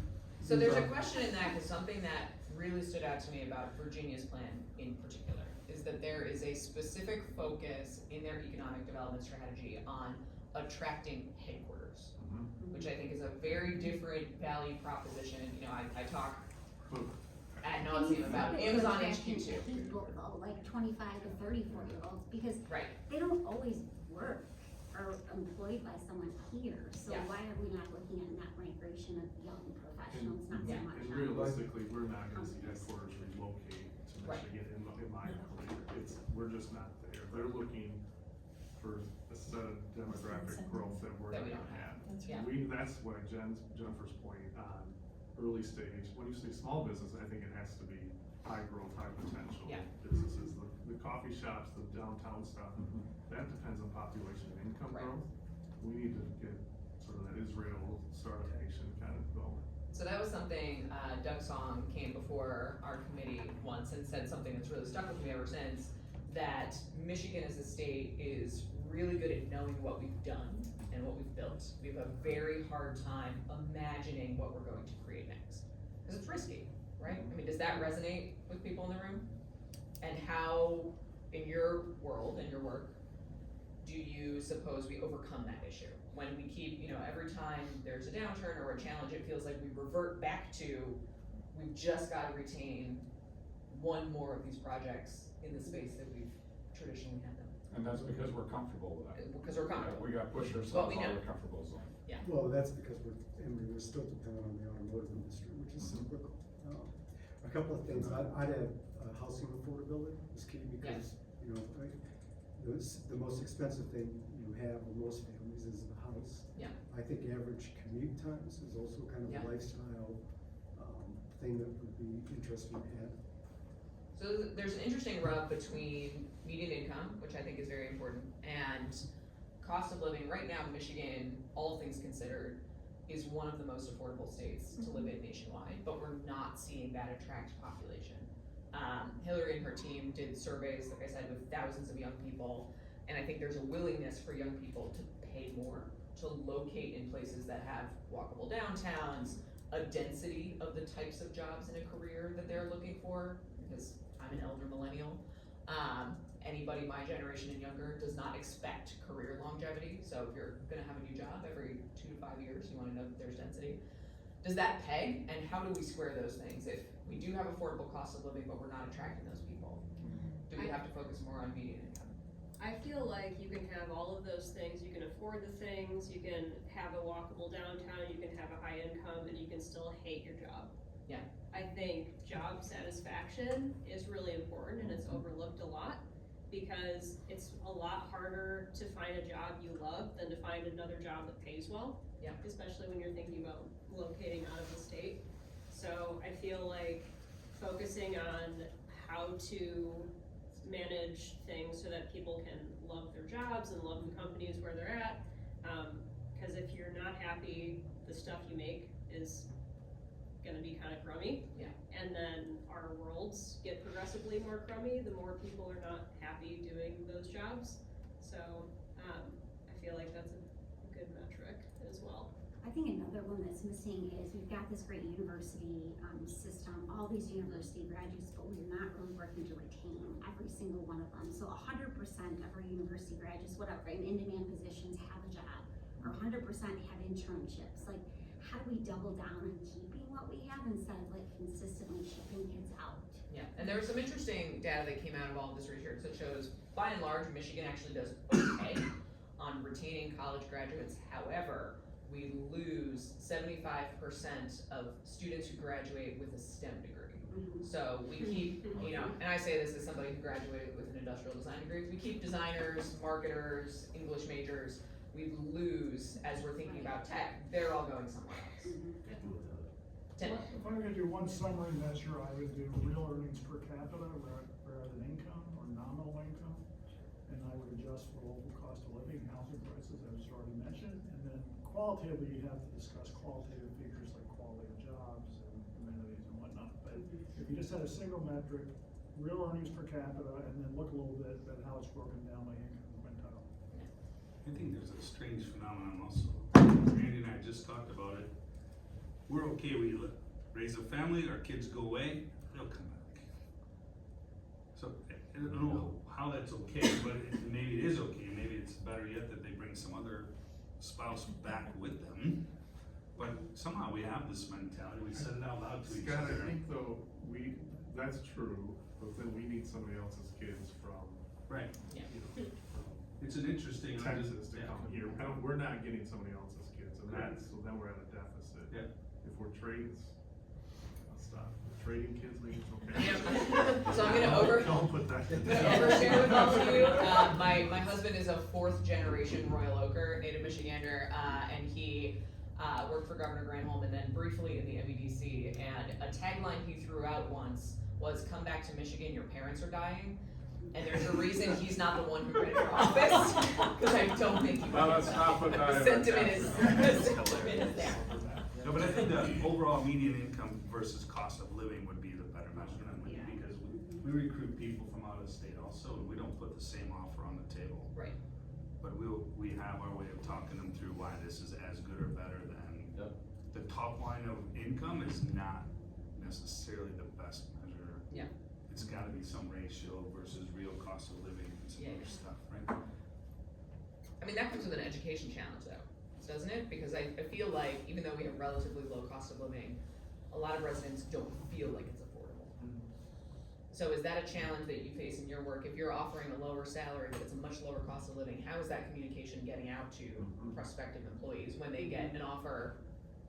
So there's a question in that, cause something that really stood out to me about Virginia's plan in particular is that there is a specific focus in their economic development strategy on attracting headquarters, which I think is a very different value proposition. You know, I talk ad nauseum about Amazon HQ too. People though, like 25 to 34-year-olds, because Right. they don't always work or employed by someone here, so Yeah. why are we not looking at that migration of young professionals, not so Yeah. much? And on- realistically, we're not gonna see headquarters relocate to Right. Michigan in my career. We're just not there. They're looking for a set of demographic growth that we're That not we gonna don't have. That's right. That's why Jennifer's point on early stage, when you say small business, I think it has to be high growth, high potential Yeah. businesses. The coffee shops, the downtown stuff, that depends on population and income Right. growth. We need to get sort of that Israel startup nation kind of going. So that was something, Doug Song came before our committee once and said something that's really stuck with me ever since, that Michigan as a state is really good at knowing what we've done and what we've built. We have a very hard time imagining what we're going to create next, because it's risky, right? I mean, does that resonate with people in the room? And how, in your world and your work, do you suppose we overcome that issue? When we keep, every time there's a downturn or a challenge, it feels like we revert back to, we've just gotta retain one more of these projects in the space that we've traditionally had them. And that's because we're comfortable with that. Because we're comfortable. We got pushed Well, ourselves we out know. of the comfortable zone. Well, that's because we're still dependent on the automotive industry, which is cyclical. A couple of things, I'd add, housing affordability is key because, the most expensive thing you have in most families is the house. Yeah. I think average commute times is also kind of Yeah. a lifestyle, thing that would be interesting to add. So there's an interesting rub between median income, which I think is very important, and cost of living. Right now, Michigan, all things considered, is one of the most affordable states to live in nationwide, but we're not seeing that attract population. Hillary and her team did surveys, like I said, with thousands of young people, and I think there's a willingness for young people to pay more, to locate in places that have walkable downtowns, a density of the types of jobs in a career that they're looking for, because I'm an elder millennial. Anybody my generation and younger does not expect career longevity, so if you're gonna have a new job every 2 to 5 years, you wanna know that there's density. Does that peg, and how do we square those things? If we do have affordable cost of living, but we're not attracting those people, do we have to focus more on median income? I feel like you can have all of those things, you can afford the things, you can have a walkable downtown, you can have a high income, and you can still hate your job. Yeah. I think job satisfaction is really important and it's overlooked a lot, because it's a lot harder to find a job you love than to find another job that pays well. Yeah. Especially when you're thinking about locating out of the state. So I feel like focusing on how to manage things so that people can love their jobs and love the companies where they're at. Cause if you're not happy, the stuff you make is gonna be kinda crummy. Yeah. And then our worlds get progressively more crummy, the more people are not happy doing those jobs. So, I feel like that's a good metric as well. I think another one that's missing is we've got this great university, system, all these university graduates, but we're not really working to retain every single one of them. So 100% of our university graduates, whatever, in in-demand positions have a job, or 100% have internships. Like, how do we double down on keeping what we have instead of like consistently shipping kids out? Yeah, and there was some interesting data that came out of all of this research that shows, by and large, Michigan actually does okay on retaining college graduates. However, we lose 75% of students who graduate with a STEM degree. So we keep, you know, and I say this as somebody who graduated with an industrial design degree, we keep designers, marketers, English majors, we lose, as we're thinking about tech, they're all going somewhere else. Tim? If I'm gonna do one summary measure, I would do real earnings per capita rather than income or nominal income. And I would adjust for local cost of living, housing prices, as was already mentioned. And then qualitatively, you have to discuss qualitative features like quality of jobs and amenities and whatnot. But if you just had a single metric, real earnings per capita, and then look a little bit at how it's broken down by income quintile. I think there's a strange phenomenon also. Randy and I just talked about it. We're okay, we raise a family, our kids go away, they'll come back. So, I don't know how that's okay, but maybe it is okay, maybe it's better yet that they bring some other spouse back with them. But somehow we have this mentality, we said it out loud to each Scott, other. I think though, that's true, but then we need somebody else's kids from, Right, Yeah. you know, it's an interesting. from Texas to yeah. come here. We're not getting somebody else's kids, and so then we're at a deficit. Yeah. If we're trading, I'll stop. If trading kids, maybe it's okay. Yep. So I'm gonna Don't put that. overshare with all of you. My husband is a 4th generation Royal Oaker, native Michigander, and he worked for Governor Granholm and then briefly in the MEDC. And a tagline he threw out once was, "Come back to Michigan, your parents are dying." And there's a reason he's not the one who ran for office, because I don't think he Well, let's not put that in the the sentiment text. is there. No, but I think the overall median income versus cost of living would be the better measurement, because we recruit people from out of state also, and we don't put the same offer on the table. Right. But we have our way of talking them through why this is as good or better than. Yep. The top line of income is not necessarily the best measure. Yeah. It's gotta be some ratio versus real cost of living and some Yeah, other yeah. stuff, right? I mean, that comes with an education challenge though, doesn't it? Because I feel like even though we have relatively low cost of living, a lot of residents don't feel like it's affordable. So is that a challenge that you face in your work? If you're offering a lower salary, but it's a much lower cost of living, how is that communication getting out to prospective employees when they get an offer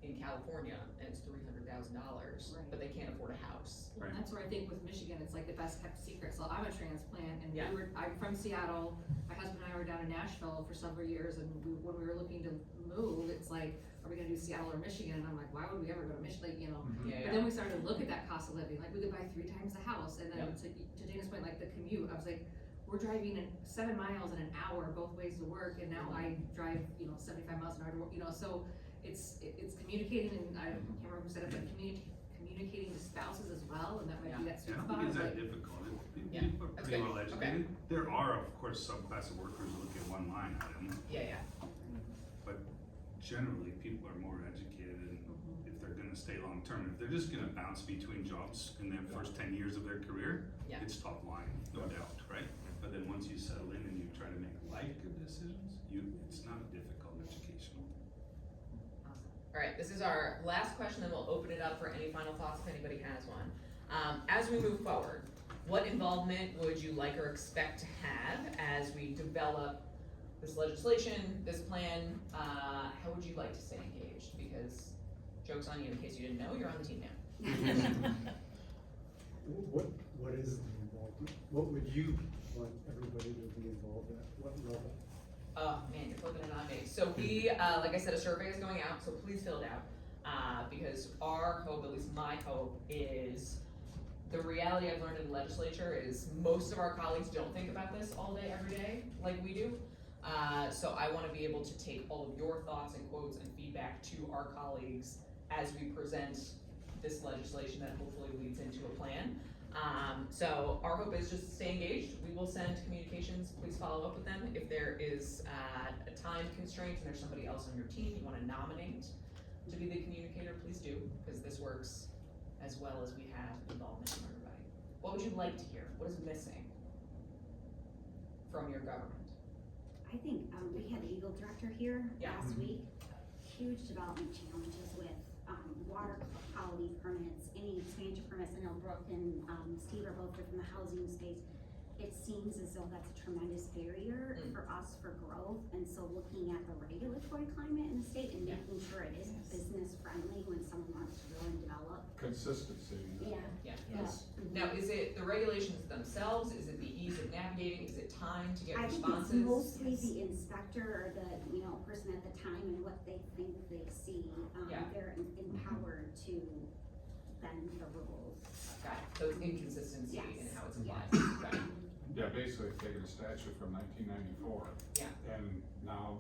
in California and it's $300,000, but they can't afford a house? And that's where I think with Michigan, it's like the best kept secret. So I'm a transplant, and Yeah. I'm from Seattle. My husband and I were down in Nashville for several years, and when we were looking to move, it's like, are we gonna do Seattle or Michigan? And I'm like, why would we ever go to Michigan? Like, you know. Yeah, But then we started to look at that cost of living. Like, we could buy 3 times the house, and then to Dana's point, like the commute, I was like, we're driving 7 miles in an hour both ways to work, and now I drive, 75 miles an hour to work. So it's communicating, and I can't remember who said it, but communicating to spouses as well, and that might be that I sweet don't spot. think it's that like- difficult. Yeah, People are that's pretty good. well educated. There are, of course, some class of workers who look at one line item, Yeah, but generally, people are more educated, and if they're gonna stay long-term, if they're just gonna bounce between jobs in their first 10 years of their career, Yeah. it's top line, no doubt, right? But then once you settle in and you try to make life good decisions, it's not a difficult education. All right, this is our last question, then we'll open it up for any final thoughts if anybody has one. As we move forward, what involvement would you like or expect to have as we develop this legislation, this plan? How would you like to stay engaged? Because, joke's on you, in case you didn't know, you're on the team now. What is the involvement? What would you want everybody to be involved at? What level? Oh man, you're flipping it on me. So we, like I said, a survey is going out, so please fill it out. Because our hope, at least my hope, is the reality I've learned in the legislature is most of our colleagues don't think about this all day, every day, like we do. So I wanna be able to take all of your thoughts and quotes and feedback to our colleagues as we present this legislation that hopefully leads into a plan. So our hope is just to stay engaged. We will send communications, please follow up with them. If there is a time constraint and there's somebody else on your team you wanna nominate to be the communicator, please do, because this works as well as we have involvement from everybody? What would you like to hear? What is missing from your government? I think, we had the Eagle Director here Yeah. last week. Huge development challenges with, water quality permits, any expansion permits. I know Brooke and, Steve are both from the housing space. It seems as though that's a tremendous barrier for us for growth, and so looking at the regulatory climate in the state and Yeah. making sure it is business friendly when someone wants to grow and develop. Consistency. Yeah. Yeah. Yes. Now, is it the regulations themselves? Is it the ease of navigating? Is it time to get I think responses? it's mostly the inspector or the, person at the time and what they think they see. Yeah. They're empowered to bend the rules. Got it. So it's inconsistency in Yes. how it's applied. Yes. Got it. Yeah, basically taking a statute from 1994. Yeah. And now,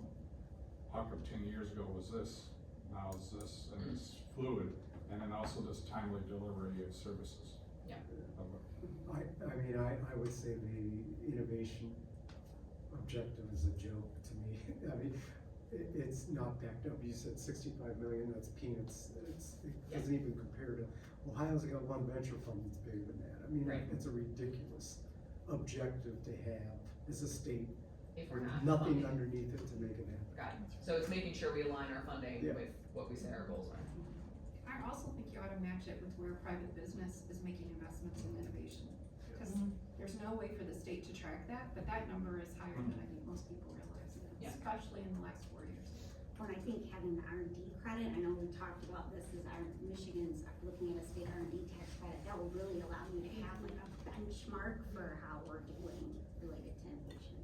how come 10 years ago was this, now it's this, and it's fluid, and then also this timely delivery of services. Yeah. I would say the innovation objective is a joke to me. I mean, it's not backed up. You said 65 million, that's peanuts. It doesn't even compare to, Ohio's got one venture fund that's bigger than that. I mean, Right. it's a ridiculous objective to have as a state, If we're with not nothing funding. underneath it to make it happen. Got it. So it's making sure we align our funding Yeah. with what we say our goals are. I also think you ought to match it with where private business is making investments in innovation. Cause there's no way for the state to track that, but that number is higher than I think most people realize, Yeah. especially in the last 4 years. When I think having the R&D credit, I know we talked about this as our Michigan's looking at a state R&D tax credit, that will really allow you to have like a benchmark for how we're doing related to innovation.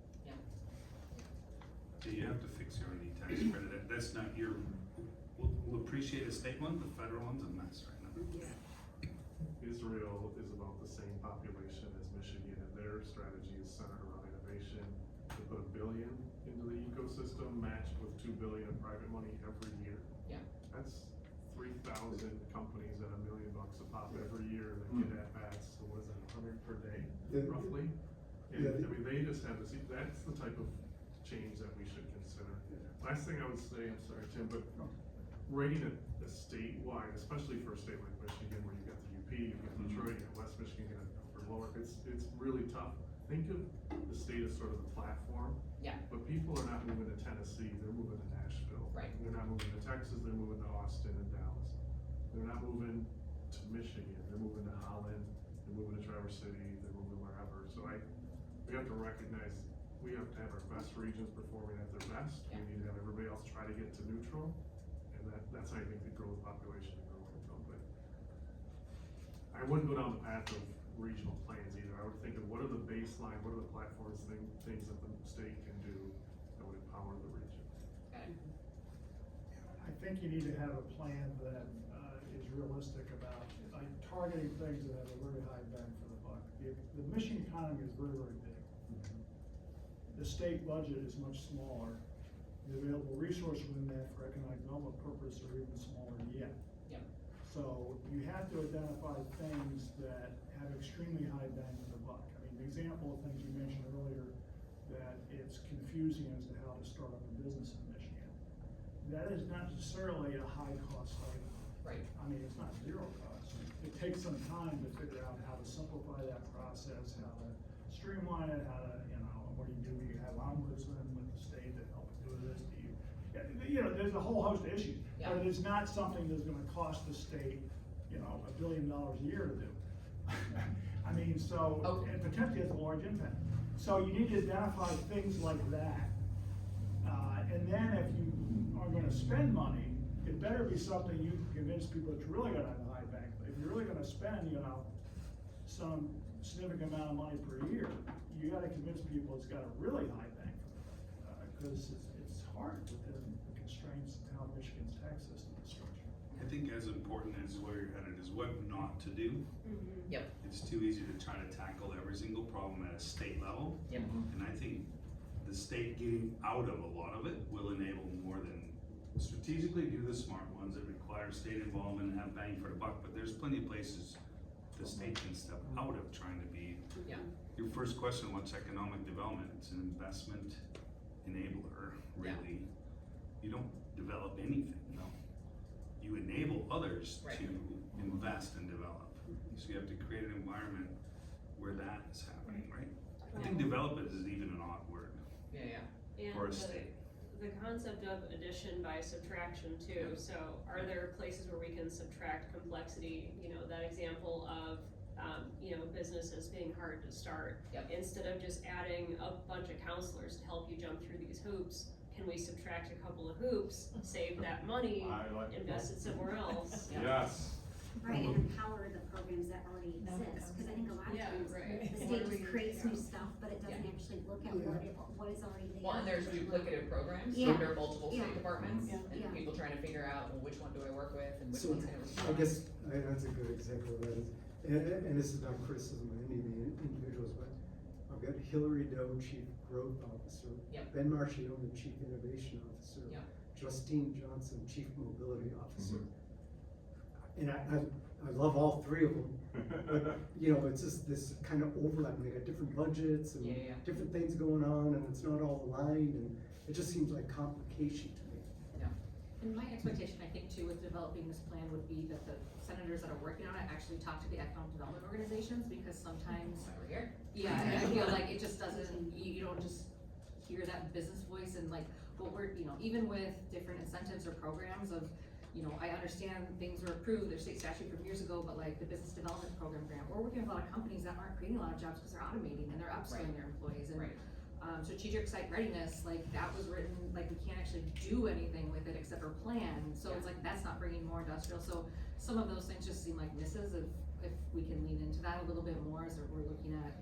So you have to fix your own tax credit, that's not your, we'll appreciate a state one, the federal one's a mess right now. Israel is about the same population as Michigan, and their strategy is centered around innovation. They put $1 billion into the ecosystem, matched with $2 billion in private money every year. Yeah. That's 3,000 companies at $1 million a pop every year that get at bats, so what is that, 100 per day, roughly? And, Yeah. I mean, they just have to see, that's the type of change that we should consider. Last thing I would say, I'm sorry, Tim, but rating it a statewide, especially for a state like Michigan, where you've got the UP, you've got Detroit, you've got West Michigan, you've got upper lower, it's really tough. Think of the state as sort of the platform. Yeah. But people are not moving to Tennessee, they're moving to Nashville. Right. They're not moving to Texas, they're moving to Austin and Dallas. They're not moving to Michigan, they're moving to Holland, they're moving to Traverse City, they're moving wherever. So we have to recognize, we have to have our best regions performing at their best. Yeah. We need to have everybody else try to get to neutral, and that's how you think we grow the population and grow income. But I wouldn't go down the path of regional plans either. I would think of what are the baseline, what are the platforms, things that the state can do that would empower the region. Got it. I think you need to have a plan that is realistic about, like, targeting things that have a very high bang for the buck. The Michigan economy is very, very big. The state budget is much smaller. The available resources within that for economic development purposes are even smaller yet. Yep. So you have to identify things that have extremely high bang for the buck. I mean, the example of things you mentioned earlier, that it's confusing as to how to start up a business in Michigan. That is not necessarily a high cost item. Right. I mean, it's not zero cost. It takes some time to figure out how to simplify that process, how to streamline it, how to, what do? You have ombudsman with the state that help do this, there's a whole host of issues. Yeah. But it's not something that's gonna cost the state, $1 billion a year to do. I mean, so, Okay. and potentially has a large impact. So you need to identify things like that. And then if you are gonna spend money, it better be something you can convince people that you're really gonna have a high bank. If you're really gonna spend, some significant amount of money per year, you gotta convince people it's got a really high bang for the buck. Because it's hard within the constraints of how Michigan's tax system is structured. I think as important as where you're headed is what not to do. Yep. It's too easy to try to tackle every single problem at a state level. Yep. And I think the state getting out of a lot of it will enable more than strategically do the smart ones that require state involvement and have bang for the buck, but there's plenty of places the state can step out of trying to be. Yeah. Your first question, what's economic development? It's an investment enabler, really. You don't develop anything, no. You enable others Right. to invest and develop. So you have to create an environment where that is happening, right? I think develop it is even an odd word Yeah, And for a state. the concept of addition by subtraction too, so are there places where we can subtract complexity, you know, that example of, you know, businesses being hard to start. Yep. Instead of just adding a bunch of counselors to help you jump through these hoops, can we subtract a couple of hoops, save that money, I like. invest it somewhere else? Yes. Right, and empower the programs that already Now it exist, comes cause I think a lot of Yeah, times, right. the state just creates new stuff, but it doesn't actually look at what is already there. Well, and there's duplicative programs Yeah. under multiple state Yeah. departments, Yeah. and Yeah. people trying to figure out, well, which one do I work with, and which So, one's gonna I respond. guess, that's a good example of that is, and this is not criticism of any of the individuals, but I've got Hillary Doe, Chief Growth Officer. Yep. Ben Marchione, Chief Innovation Officer. Yep. Justine Johnson, Chief Mobility Officer. Mhm. And I love all three of them, but, you know, it's just this kind of overlap, and they got different budgets and Yeah. different things going on, and it's not all aligned, and it just seems like complication to me. And my expectation, I think, too, with developing this plan would be that the senators that are working on it actually talk to the economic development organizations, because sometimes, Over here. yeah, I feel like it just doesn't, you don't just hear that business voice and like, what we're, you know, even with different incentives or programs of, you know, I understand things were approved, there's state statute from years ago, but like the business development program grant, we're working with a lot of companies that aren't creating a lot of jobs because they're automating and they're upskilling their employees, and Right. strategic site readiness, like that was written, like we can't actually do anything with it except for plan, so it's like, that's not bringing more industrial, so some of those things just seem like misses if we can lean into that a little bit more as we're looking at,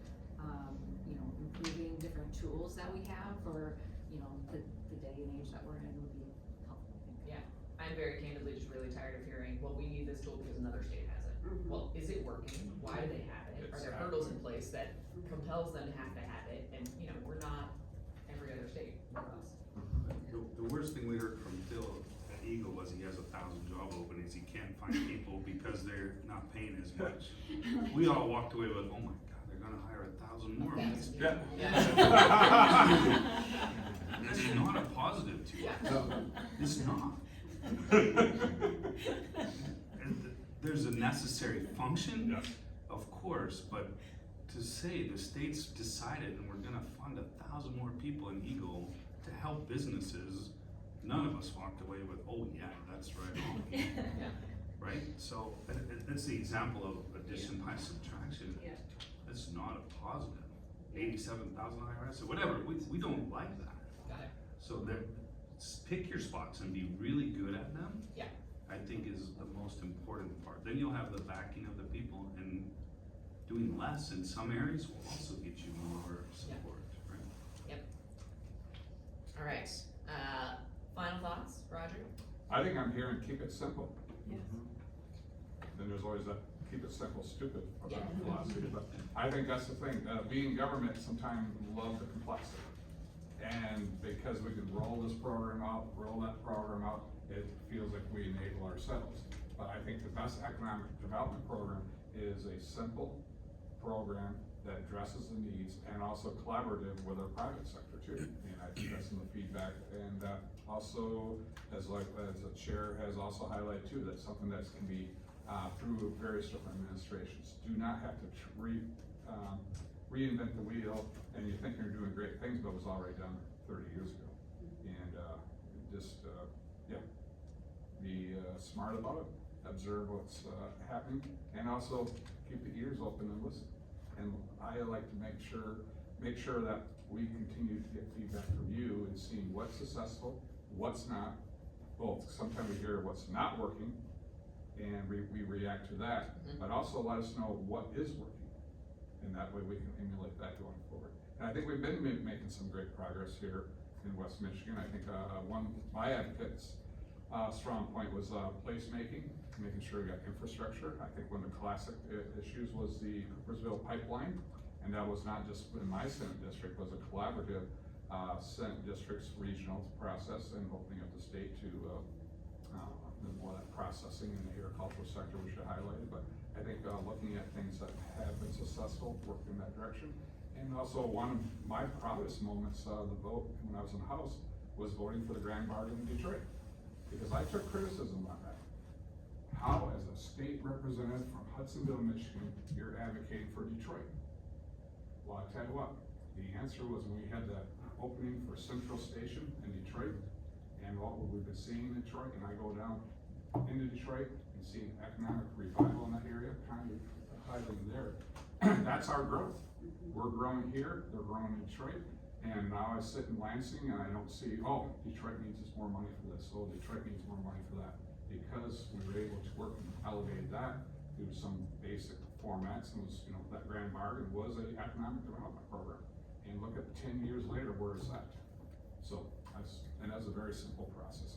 you know, improving different tools that we have for, you know, the day and age that we're in would be helpful, I think. Yeah, I'm very candidly just really tired of hearing, well, we need this tool because another state has it. Mhm. Well, is it working? Why do they have it? Are there hurdles in place that compels them to have it? And, you know, we're not every other state, we're us. The worst thing we heard from Phil at Eagle was he has 1,000 job openings, he can't find people because they're not paying as much. We all walked away with, oh my God, they're gonna hire 1,000 more of these people. That's not a positive to you. It's not. And there's a necessary function, Yes. of course, but to say the state's decided and we're gonna fund 1,000 more people in Eagle to help businesses, none of us walked away with, oh yeah, that's right on. Yeah. Right? So that's the example of addition by subtraction. Yeah. That's not a positive. 87,000 IRS or whatever, we don't like that. Got it. So there, pick your spots and be really good at them. Yeah. I think is the most important part. Then you'll have the backing of the people, and doing less in some areas will also get you more support, right? All right, final thoughts, Roger? I think I'm hearing keep it simple. Yes. Then there's always that keep it simple, stupid Yeah. philosophy, but I think that's the thing, being government sometimes love the complexity. And because we can roll this program out, roll that program out, it feels like we enable ourselves. But I think the best economic development program is a simple program that addresses the needs and also collaborative with our private sector too. And I think that's some of the feedback, and also, as the chair has also highlighted too, that's something that can be through various different administrations. Do not have to reinvent the wheel, and you think you're doing great things, but it was already done 30 years ago. And just, be smart about it, observe what's happening, and also keep the ears open and listen. And I like to make sure that we continue to get feedback from you and seeing what's successful, what's not. Both, sometimes we hear what's not working, and we react to that, but also let us know what is working. And that way we can emulate that going forward. And I think we've been making some great progress here in West Michigan. I think one of my advocates' strong point was placemaking, making sure we got infrastructure. I think one of the classic issues was the Coopersville pipeline, and that was not just in my Senate district, it was a collaborative Senate district's regional process and opening up the state to more of that processing in the agricultural sector, we should highlight it. But I think looking at things that have been successful, work in that direction. And also one of my proudest moments, the vote when I was in the House, was voting for the grand bargain in Detroit. Because I took criticism on that. how, as a state representative from Hudsonville, Michigan, you're advocating for Detroit? Well, I tell you what, the answer was when we had that opening for Central Station in Detroit, and what we've been seeing in Detroit, and I go down into Detroit and see economic revival in that area, kind of highlighting there. That's our growth. We're growing here, they're growing in Detroit, and now I sit in Lansing and I don't see, oh, Detroit needs us more money for this, oh, Detroit needs more money for that. Because we were able to work and elevate that through some basic formats, and was, that grand bargain was an economic development program. And look at 10 years later, where it's at. So, that's a very simple process.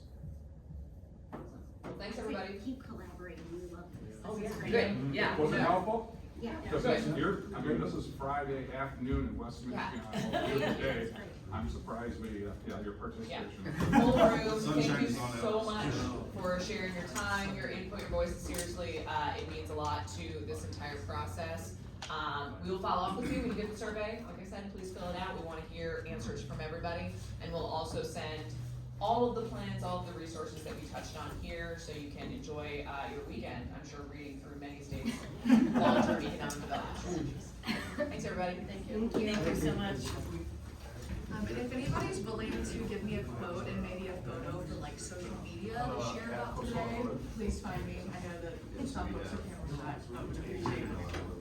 Well, thanks, everybody. Keep collaborating, we love this. Oh, This yeah, is great. good, yeah. Was it helpful? Yeah. Because this is Friday afternoon in West Michigan, on a good day. I'm surprised your participation. Full room, thank you Sunshine's on so out. much for sharing your time, your input, your voices. Seriously, it means a lot to this entire process. We will follow up with you when you get the survey. Like I said, please fill it out. We wanna hear answers from everybody. And we'll also send all of the plans, all of the resources that we touched on here, so you can enjoy, your weekend. I'm sure reading through many states' long-term economic development strategies. Thanks, everybody. Thank you. Thank you so much. And if anybody's willing to give me a quote and maybe a photo for like social media to share about today, please find me. I know that some folks are here with that, but would appreciate it.